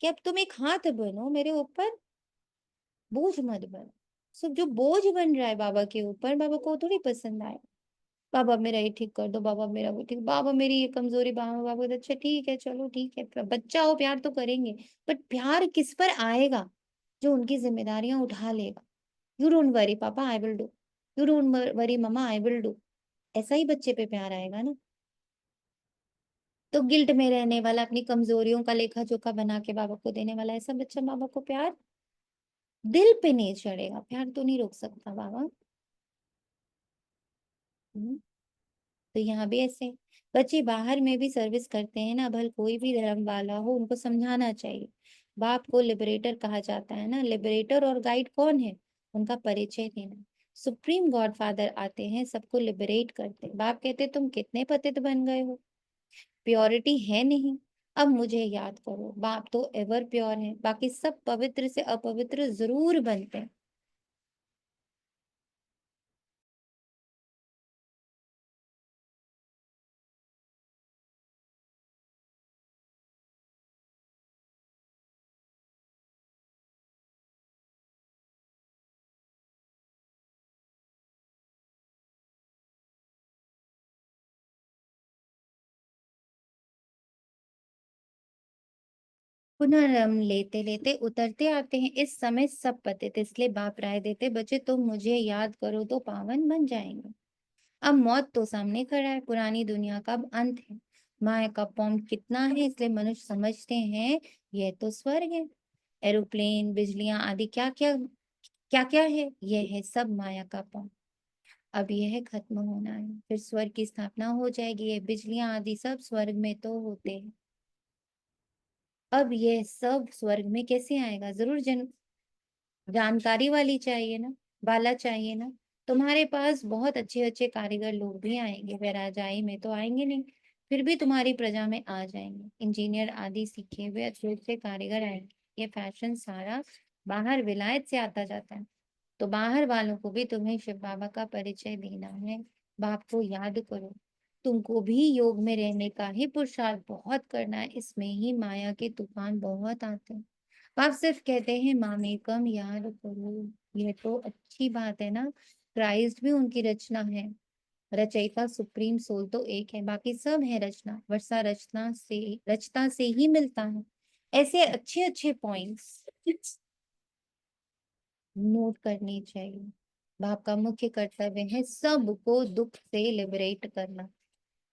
कि अब तुम एक हाथ बनो मेरे ऊपर, बोझ मत बनो। सो जो बोझ बन रहा है बाबा के ऊपर, बाबा को थोड़ी पसंद आए। बाबा मेरा ये ठीक कर दो, बाबा मेरा वो ठीक, बाबा मेरी ये कमजोरी, बाबा अच्छा ठीक है, चलो ठीक है, बच्चा हो प्यार तो करेंगे। बट प्यार किस पर आएगा? जो उनकी जिम्मेदारियां उठा लेगा। यू डोंट वरी पापा I will do, you don't worry मम्मा आई विल डू। ऐसा ही बच्चे पे प्यार आएगा ना। तो गिल्ट में रहने वाला, अपनी कमजोरियों का लेखा जोखा बना के बाबा को देने वाला, ऐसा बच्चा बाबा को प्यार दिल पे नहीं चढ़ेगा। प्यार तो नहीं रोक सकता बाबा। हम्म, तो यहाँ भी ऐसे बच्चे बाहर में भी सर्विस करते हैं ना, भले कोई भी धर्म वाला हो, उनको समझाना चाहिए। बाप को लिबरेटर कहा जाता है ना। लिबरेटर और गाइड कौन है? उनका परिचय देना। सुप्रीम गॉड फादर आते हैं, सबको लिबरेट करते हैं। बाप कहते तुम कितने पतित बन गए हो, प्योरिटी है नहीं, अब मुझे याद करो। बाप तो एवर प्योर है, बाकी सब पवित्र से अपवित्र जरूर बनते हैं। पुनर्जन्म लेते लेते उतरते आते हैं। इस समय सब पतित, इसलिए बाप राय देते बच्चे तुम मुझे याद करो तो पावन बन जाएंगे। अब मौत तो सामने खड़ा है, पुरानी दुनिया का अब अंत है। माया का पॉइंट कितना है, इसलिए मनुष्य समझते हैं यह तो स्वर्ग है। एरोप्लेन, बिजलियां आदि क्या क्या क्या क्या है, यह है सब माया का पॉइंट। अब यह खत्म होना है, फिर स्वर्ग की स्थापना हो जाएगी। ये बिजलियां आदि सब स्वर्ग में तो होते हैं। अब यह सब स्वर्ग में कैसे आएगा, जरूर जानकारी वाली चाहिए ना, वाला चाहिए ना। तुम्हारे पास बहुत अच्छे अच्छे कारीगर लोग भी आएंगे, वे राजाई में तो आएंगे नहीं, फिर भी तुम्हारी प्रजा में आ जाएंगे। इंजीनियर आदि सीखे हुए अच्छे अच्छे कारीगर आएंगे। ये फैशन सारा बाहर विलायत से आता जाता है, तो बाहर वालों को भी तुम्हें शिव बाबा का परिचय देना है। बाप को याद करो, तुमको भी योग में रहने का ही पुरुषार्थ बहुत करना है। इसमें ही माया के तूफान बहुत आते हैं। आप सिर्फ कहते हैं मामेकम याद करो, यह तो अच्छी बात है ना। क्राइस्ट भी उनकी रचना है। रचयिता सुप्रीम सोल तो एक है, बाकी सब है रचना। वर्षा रचता से ही मिलता है। ऐसे अच्छे अच्छे पॉइंट्स नोट करनी चाहिए। बाप का मुख्य कर्तव्य है सबको दुख से लिबरेट करना।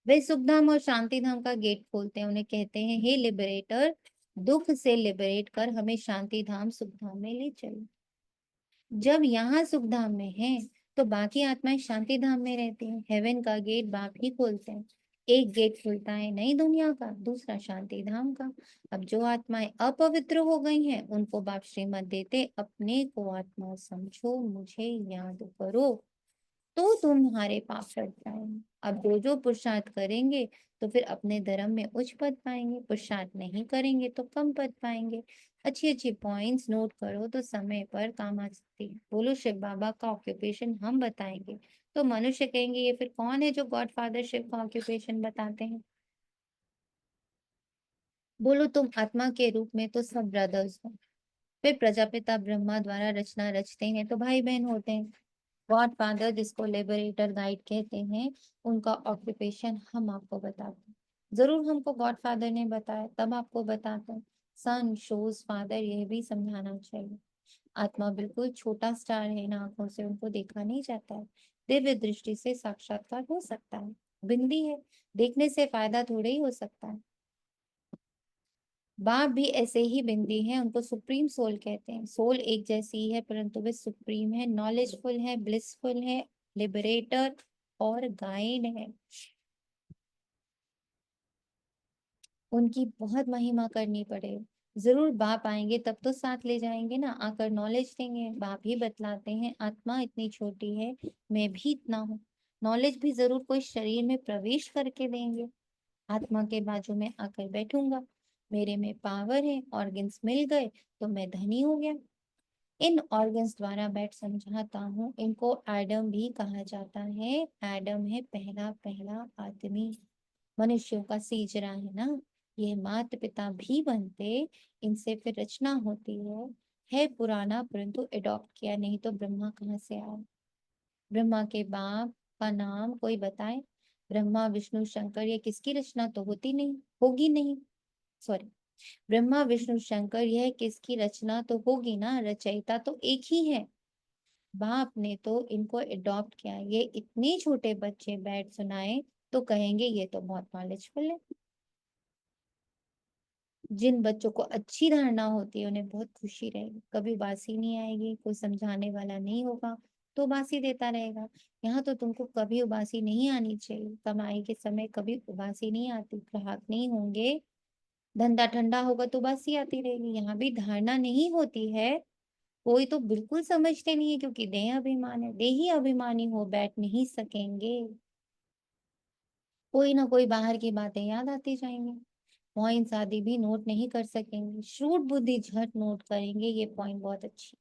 वे सुखधाम और शांति धाम का गेट खोलते हैं, उन्हें कहते हैं हे लिबरेटर, दुख से लिबरेट कर हमें शांति धाम सुखधाम में ले चलो। जब यहाँ सुखधाम में है तो बाकी आत्माएं शांति धाम में रहती हैं। हेवन का गेट बाप ही खोलते हैं। एक गेट खुलता है नई दुनिया का, दूसरा शांति धाम का। अब जो आत्माएं अपवित्र हो गई हैं उनको बाप श्रीमत देते, अपने को आत्मा समझो, मुझे याद करो, तो तुम्हारे पाप कट जाएंगे। अब जो जो पुरुषार्थ करेंगे तो फिर अपने धर्म में उच्च पद पाएंगे, पुरुषार्थ नहीं करेंगे तो कम पद पाएंगे। अच्छी अच्छी पॉइंट्स नोट करो तो समय पर काम आ सकती है। बोलो शिव बाबा का ऑक्यूपेशन हम बताएंगे, तो मनुष्य कहेंगे ये फिर कौन है जो गॉड फादर शिव का ऑक्यूपेशन बताते हैं। बोलो तुम आत्मा के रूप में तो सब ब्रदर्स हो, फिर प्रजापिता ब्रह्मा द्वारा रचना रचते हैं तो भाई बहन होते हैं। गॉड फादर जिसको लिबरेटर गाइड कहते हैं, उनका ऑक्यूपेशन हम आपको बताते हैं। जरूर हमको गॉड फादर ने बताया तब आपको बताते हैं। सन शोज फादर, यह भी समझाना चाहिए। आत्मा बिल्कुल छोटा स्टार है, इन आंखों से उनको देखा नहीं जाता है। दिव्य दृष्टि से साक्षात्कार हो सकता है, बिंदी है, देखने से फायदा थोड़े ही हो सकता है। बाप भी ऐसे ही बिंदी है, उनको सुप्रीम सोल कहते हैं। सोल एक जैसी ही है परंतु वे सुप्रीम है, नॉलेजफुल है, ब्लिसफुल है, लिबरेटर और गाइड है। उनकी बहुत महिमा करनी पड़े। जरूर बाप आएंगे तब तो साथ ले जाएंगे ना, आकर नॉलेज देंगे। बाप ही बतलाते हैं आत्मा इतनी छोटी है, मैं भी इतना हूँ। नॉलेज भी जरूर कोई शरीर में प्रवेश करके देंगे। आत्मा के बाजू में आकर बैठूंगा, मेरे में पावर है, ऑर्गन्स मिल गए तो मैं धनी हो गया। इन ऑर्गन्स द्वारा बैठ समझाता हूँ। इनको एडम भी कहा जाता है। एडम है पहला पहला आदमी, मनुष्यों का सीजरा है ना। ये माता पिता भी बनते, इनसे फिर रचना होती है पुराना परंतु एडॉप्ट किया नहीं तो ब्रह्मा कहाँ से आया। ब्रह्मा के बाप का नाम कोई बताए। ब्रह्मा विष्णु शंकर, ये किसकी रचना तो होती नहीं, होगी नहीं, सॉरी, ब्रह्मा विष्णु शंकर यह किसकी रचना तो होगी ना, रचयिता तो एक ही है। बाप ने तो इनको अडॉप्ट किया। ये इतने छोटे बच्चे बैठ सुनाए तो कहेंगे ये तो बहुत नॉलेजफुल है। जिन बच्चों को अच्छी धारणा होती है उन्हें बहुत खुशी रहेगी, कभी उबासी नहीं आएगी, कोई समझाने वाला नहीं होगा तो उबासी देता रहेगा। यहाँ तो तुमको कभी उबासी नहीं आनी चाहिए। कमाई के समय कभी उबासी नहीं आती, ग्राहक नहीं होंगे, धंधा ठंडा होगा तो उबासी आती रहेगी। यहाँ भी धारणा नहीं होती है, कोई तो बिल्कुल समझते नहीं है, क्योंकि देह अभिमान है। देही अभिमानी हो बैठ नहीं सकेंगे, कोई ना कोई बाहर की बातें याद आती जाएंगी। पॉइंट्स आदि भी नोट नहीं कर सकेंगे, श्रूड बुद्धि झट नोट करेंगे। ये पॉइंट बहुत अच्छी।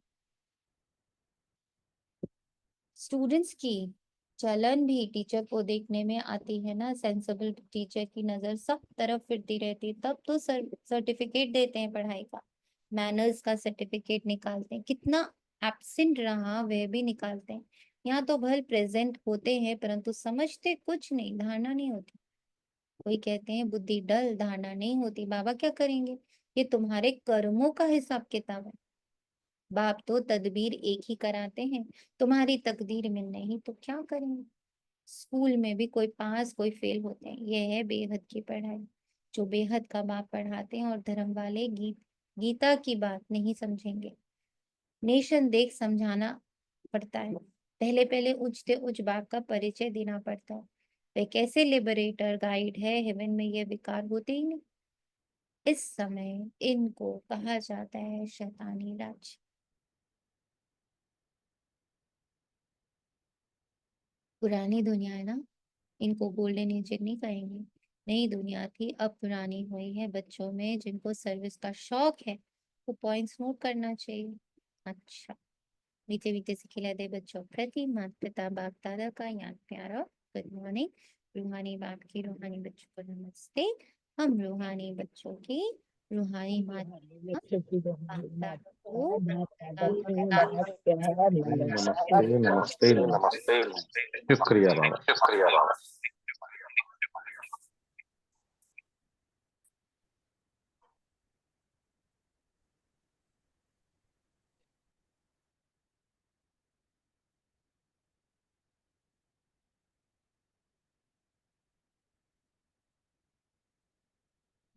स्टूडेंट्स की चलन भी टीचर को देखने में आती है ना। सेंसिबल टीचर की नजर सब तरफ फिरती रहती है, तब तो सर्टिफिकेट देते हैं पढ़ाई का, मैनर्स का सर्टिफिकेट निकालते हैं। कितना एब्सेंट रहा वह भी निकालते हैं। यहाँ तो भले प्रेजेंट होते हैं परंतु समझते कुछ नहीं, धारणा नहीं होती। कोई कहते हैं बुद्धि डल, धारणा नहीं होती। बाबा क्या करेंगे, ये तुम्हारे कर्मों का हिसाब किताब है। बाप तो तदबीर एक ही कराते हैं, तुम्हारी तकदीर में नहीं तो क्या करेंगे। स्कूल में भी कोई पास कोई फेल होते हैं। यह है बेहद की पढ़ाई, जो बेहद का बाप पढ़ाते हैं। और धर्म वाले गीता की बात नहीं समझेंगे। नेशन देख समझाना पड़ता है। पहले पहले उच्च उच्च बाप का परिचय देना पड़ता है। वे कैसे लिबरेटर गाइड है, हेवन में ये विकार होते ही नहीं। इस समय इनको कहा जाता है शैतानी राज्य। पुरानी दुनिया है ना, इनको गोल्डन एज नहीं कहेंगे। नई दुनिया थी, अब पुरानी हुई है। बच्चों में जिनको सर्विस का शौक है वो पॉइंट्स नोट करना चाहिए। अच्छा, मीठे मीठे से खिला दे बच्चों प्रति माता पिता बाप दादा का याद प्यारा। Good morning. रूहानी बाप की रूहानी बच्चों को नमस्ते। हम रूहानी बच्चों की रूहानी माता बच्चों की बाप बात दादा को बात नमस्ते। प्यार नमस्ते नमस्ते नमस्ते शुक्रिया बाबा।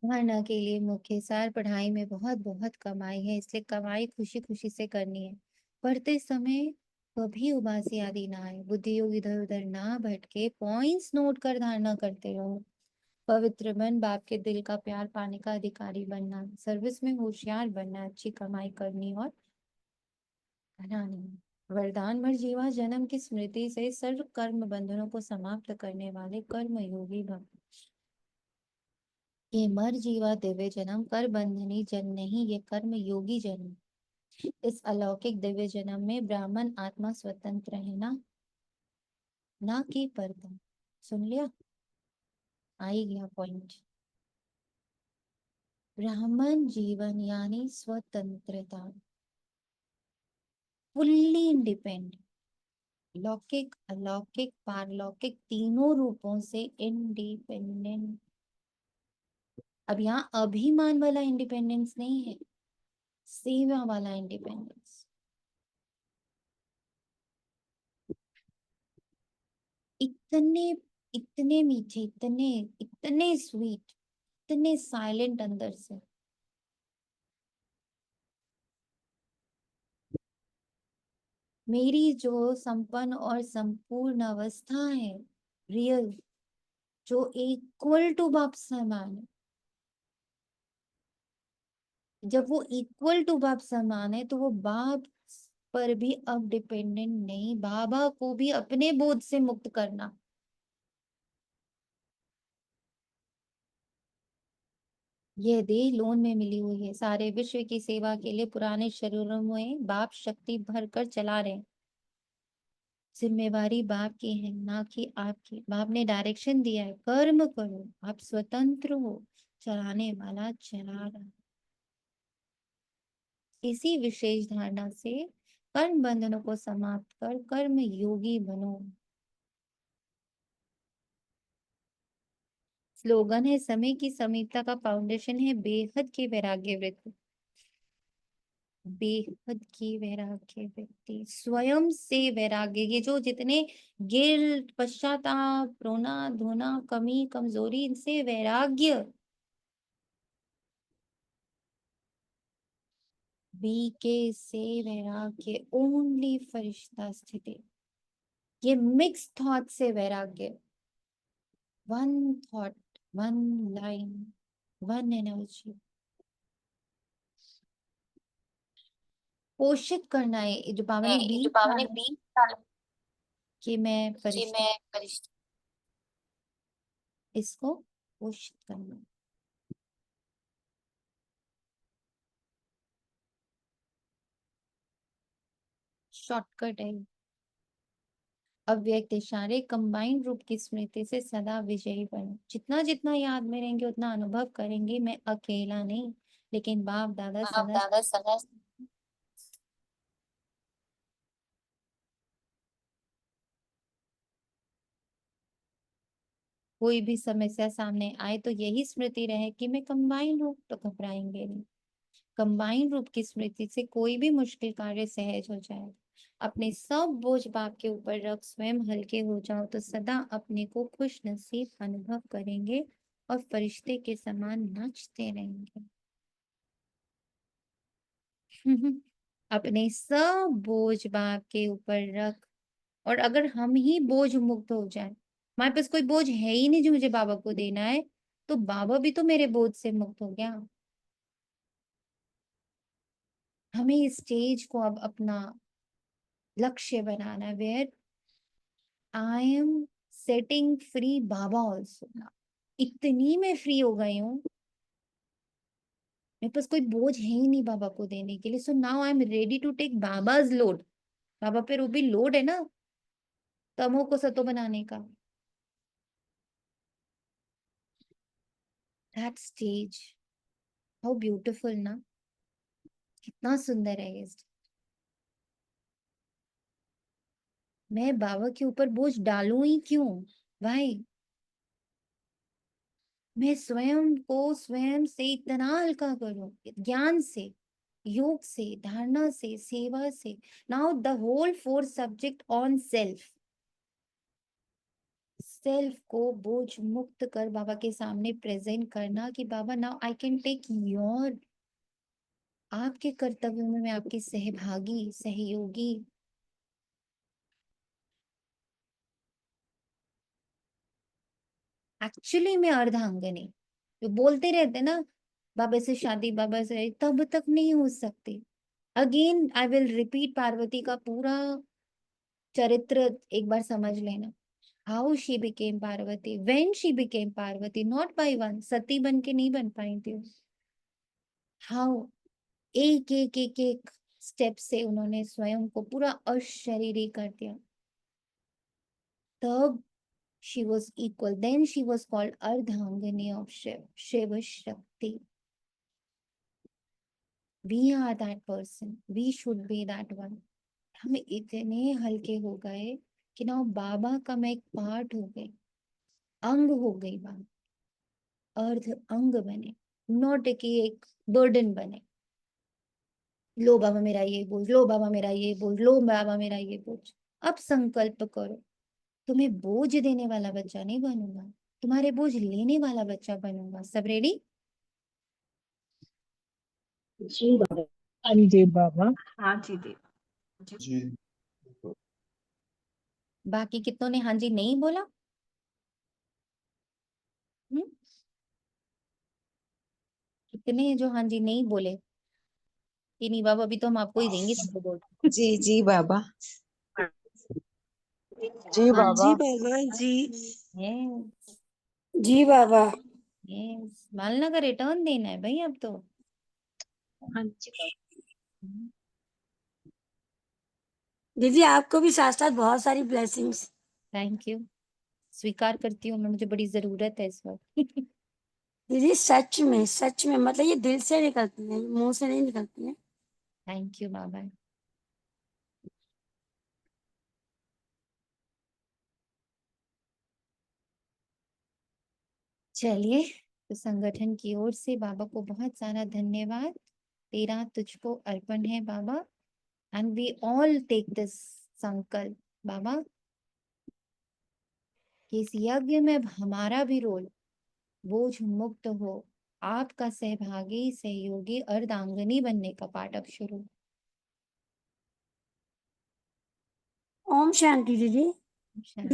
धारणा के लिए मुख्य सार पढ़ाई में बहुत बहुत कमाई है, इसलिए कमाई खुशी खुशी से करनी है। पढ़ते समय कभी उबासी आदि ना आए, बुद्धि योग इधर उधर ना भटके, पॉइंट्स नोट कर धारणा करते रहो। पवित्र मन बाप के दिल का प्यार पाने का अधिकारी बनना, सर्विस में होशियार बनना, अच्छी कमाई करनी और बनानी। वरदान मर जीवा जन्म की स्मृति से सर्व कर्म बंधनों को समाप्त करने वाले कर्म योगी भव। ये मर जीवा दिव्य जन्म कर बंधनी जन नहीं, ये कर्म योगी जन्म। इस अलौकिक दिव्य जन्म में ब्राह्मण आत्मा स्वतंत्र है ना कि पर्दा। सुन लिया, आ ही गया पॉइंट। ब्राह्मण जीवन यानी स्वतंत्रता, फुल्ली इंडिपेंडेंट, लौकिक अलौकिक पारलौकिक तीनों रूपों से इंडिपेंडेंट। अब यहाँ अभिमान वाला इंडिपेंडेंस नहीं है, सेवा वाला इंडिपेंडेंस। इतने इतने मीठे, इतने इतने स्वीट, इतने साइलेंट अंदर से। मेरी जो संपन्न और संपूर्ण अवस्था है, रियल, जो इक्वल टू बाप समान है, जब वो इक्वल टू बाप समान है तो वो बाप पर भी अब डिपेंडेंट नहीं, बाबा को भी अपने बोझ से मुक्त करना। यह देह लोन में मिली हुई है, सारे विश्व की सेवा के लिए पुराने शरीरों में बाप शक्ति भर कर चला रहे। जिम्मेवारी बाप की है ना कि आपकी। बाप ने डायरेक्शन दिया है, कर्म करो, आप स्वतंत्र हो, चलाने वाला चला रहा। इसी विशेष धारणा से कर्म बंधनों को समाप्त कर कर्म योगी बनो। स्लोगन है, समय की समीपता का फाउंडेशन है बेहद की वैराग्य वृत्ति। बेहद की वैराग्य व्यक्ति, स्वयं से वैराग्य। ये जो जितने गिल्ट, पश्चाताप, रोना धोना, कमी कमजोरी, इनसे वैराग्य। बीके से वैराग्य, ओनली फरिश्ता स्थिति। ये मिक्स थॉट से वैराग्य, one thought, one line, one energy. पोषित करना है, जो बाबा ने 20 साल कि मैं फरिश्ता, इसको पोषित करना। शॉर्टकट है। अव्यक्त इशारे कंबाइंड रूप की स्मृति से सदा विजयी बनो। जितना जितना याद में रहेंगे उतना अनुभव करेंगे, मैं अकेला नहीं, लेकिन बाप दादा सदा। कोई भी समस्या सामने आए तो यही स्मृति रहे कि मैं कंबाइंड हूँ, तो घबराएंगे नहीं। कंबाइंड रूप की स्मृति से कोई भी मुश्किल कार्य सहज हो जाए। अपने सब बोझ बाप के ऊपर रख स्वयं हल्के हो जाओ तो सदा अपने को खुश नसीब अनुभव करेंगे और फरिश्ते के समान नाचते रहेंगे। अपने सब बोझ बाप के ऊपर रख, और अगर हम ही बोझ मुक्त हो जाए, हमारे पास कोई बोझ है ही नहीं जो मुझे बाबा को देना है, तो बाबा भी तो मेरे बोझ से मुक्त हो गया। हमें इस स्टेज को अब अपना लक्ष्य बनाना है, where I am setting free Baba also. इतनी मैं फ्री हो गई हूँ, मेरे पास कोई बोझ है ही नहीं बाबा को देने के लिए। So now I am ready to take Baba's load. Baba पे वो भी लोड है ना, तमो को सतो बनाने का। दैट स्टेज, हाउ ब्यूटीफुल ना, कितना सुंदर है ये stage। मैं बाबा के ऊपर बोझ डालूं ही क्यों भाई? मैं स्वयं को स्वयं से इतना हल्का करूं, ज्ञान से, योग से, धारणा से, सेवा से। Now the whole 4 subject on self, self को बोझ मुक्त कर बाबा के सामने प्रेजेंट करना कि Baba now I can take your, आपके कर्तव्यों में मैं आपकी सहभागी, सहयोगी। एक्चुअली मैं अर्धांगिनी, जो बोलते रहते ना बाबा से शादी, बाबा से, तब तक नहीं हो सकती। Again I will repeat, Parvati का पूरा चरित्र एक बार समझ लेना। How she became Parvati, when she became Parvati, not by one, Sati बन के नहीं बन पाई थी। हाउ एक एक एक एक स्टेप से उन्होंने स्वयं को पूरा अशरीरी कर दिया, तब she was equal, then she was called ardhangani of Shiv, Shiva Shakti। we are that person, we should be that one। हम इतने हल्के हो गए कि ना बाबा का मैं एक पार्ट हो गई, अंग हो गई बाबा, अर्ध अंग बने, नॉट कि एक बर्डन बने। लो बाबा मेरा ये बोझ, लो बाबा मेरा ये बोझ, लो बाबा मेरा ये बोझ। अब संकल्प करो, तुम्हें बोझ देने वाला बच्चा नहीं बनूंगा, तुम्हारे बोझ लेने वाला बच्चा बनूंगा। सब रेडी? जी बाबा। हाँ जी बाबा। हाँ जी देव जी। जी बाकी कितनों ने हाँ जी नहीं बोला? हम्म, कितने जो हाँ जी नहीं बोले कि नहीं बाबा अभी तो हम आपको ही देंगे सबको बोल। जी जी बाबा। जी हाँ बाबा। जी बाबा जी। यस जी बाबा। यस, मालना का रिटर्न देना है भाई अब तो। हाँ जी बाबा। दीदी आपको भी साथ साथ बहुत सारी ब्लेसिंग्स। थैंक यू, स्वीकार करती हूँ मैं, मुझे बड़ी जरूरत है इस वक्त। दीदी सच में मतलब ये दिल से निकलती है, मुंह से नहीं निकलती है। थैंक यू बाबा। चलिए, तो संगठन की ओर से बाबा को बहुत सारा धन्यवाद। तेरा तुझको अर्पण है Baba, and we all take this sankalp Baba कि इस यज्ञ में अब हमारा भी रोल बोझ मुक्त हो, आपका सहभागी, सहयोगी, अर्धांगनी बनने का पाठ अब शुरू। ओम शांति दीदी। शांति।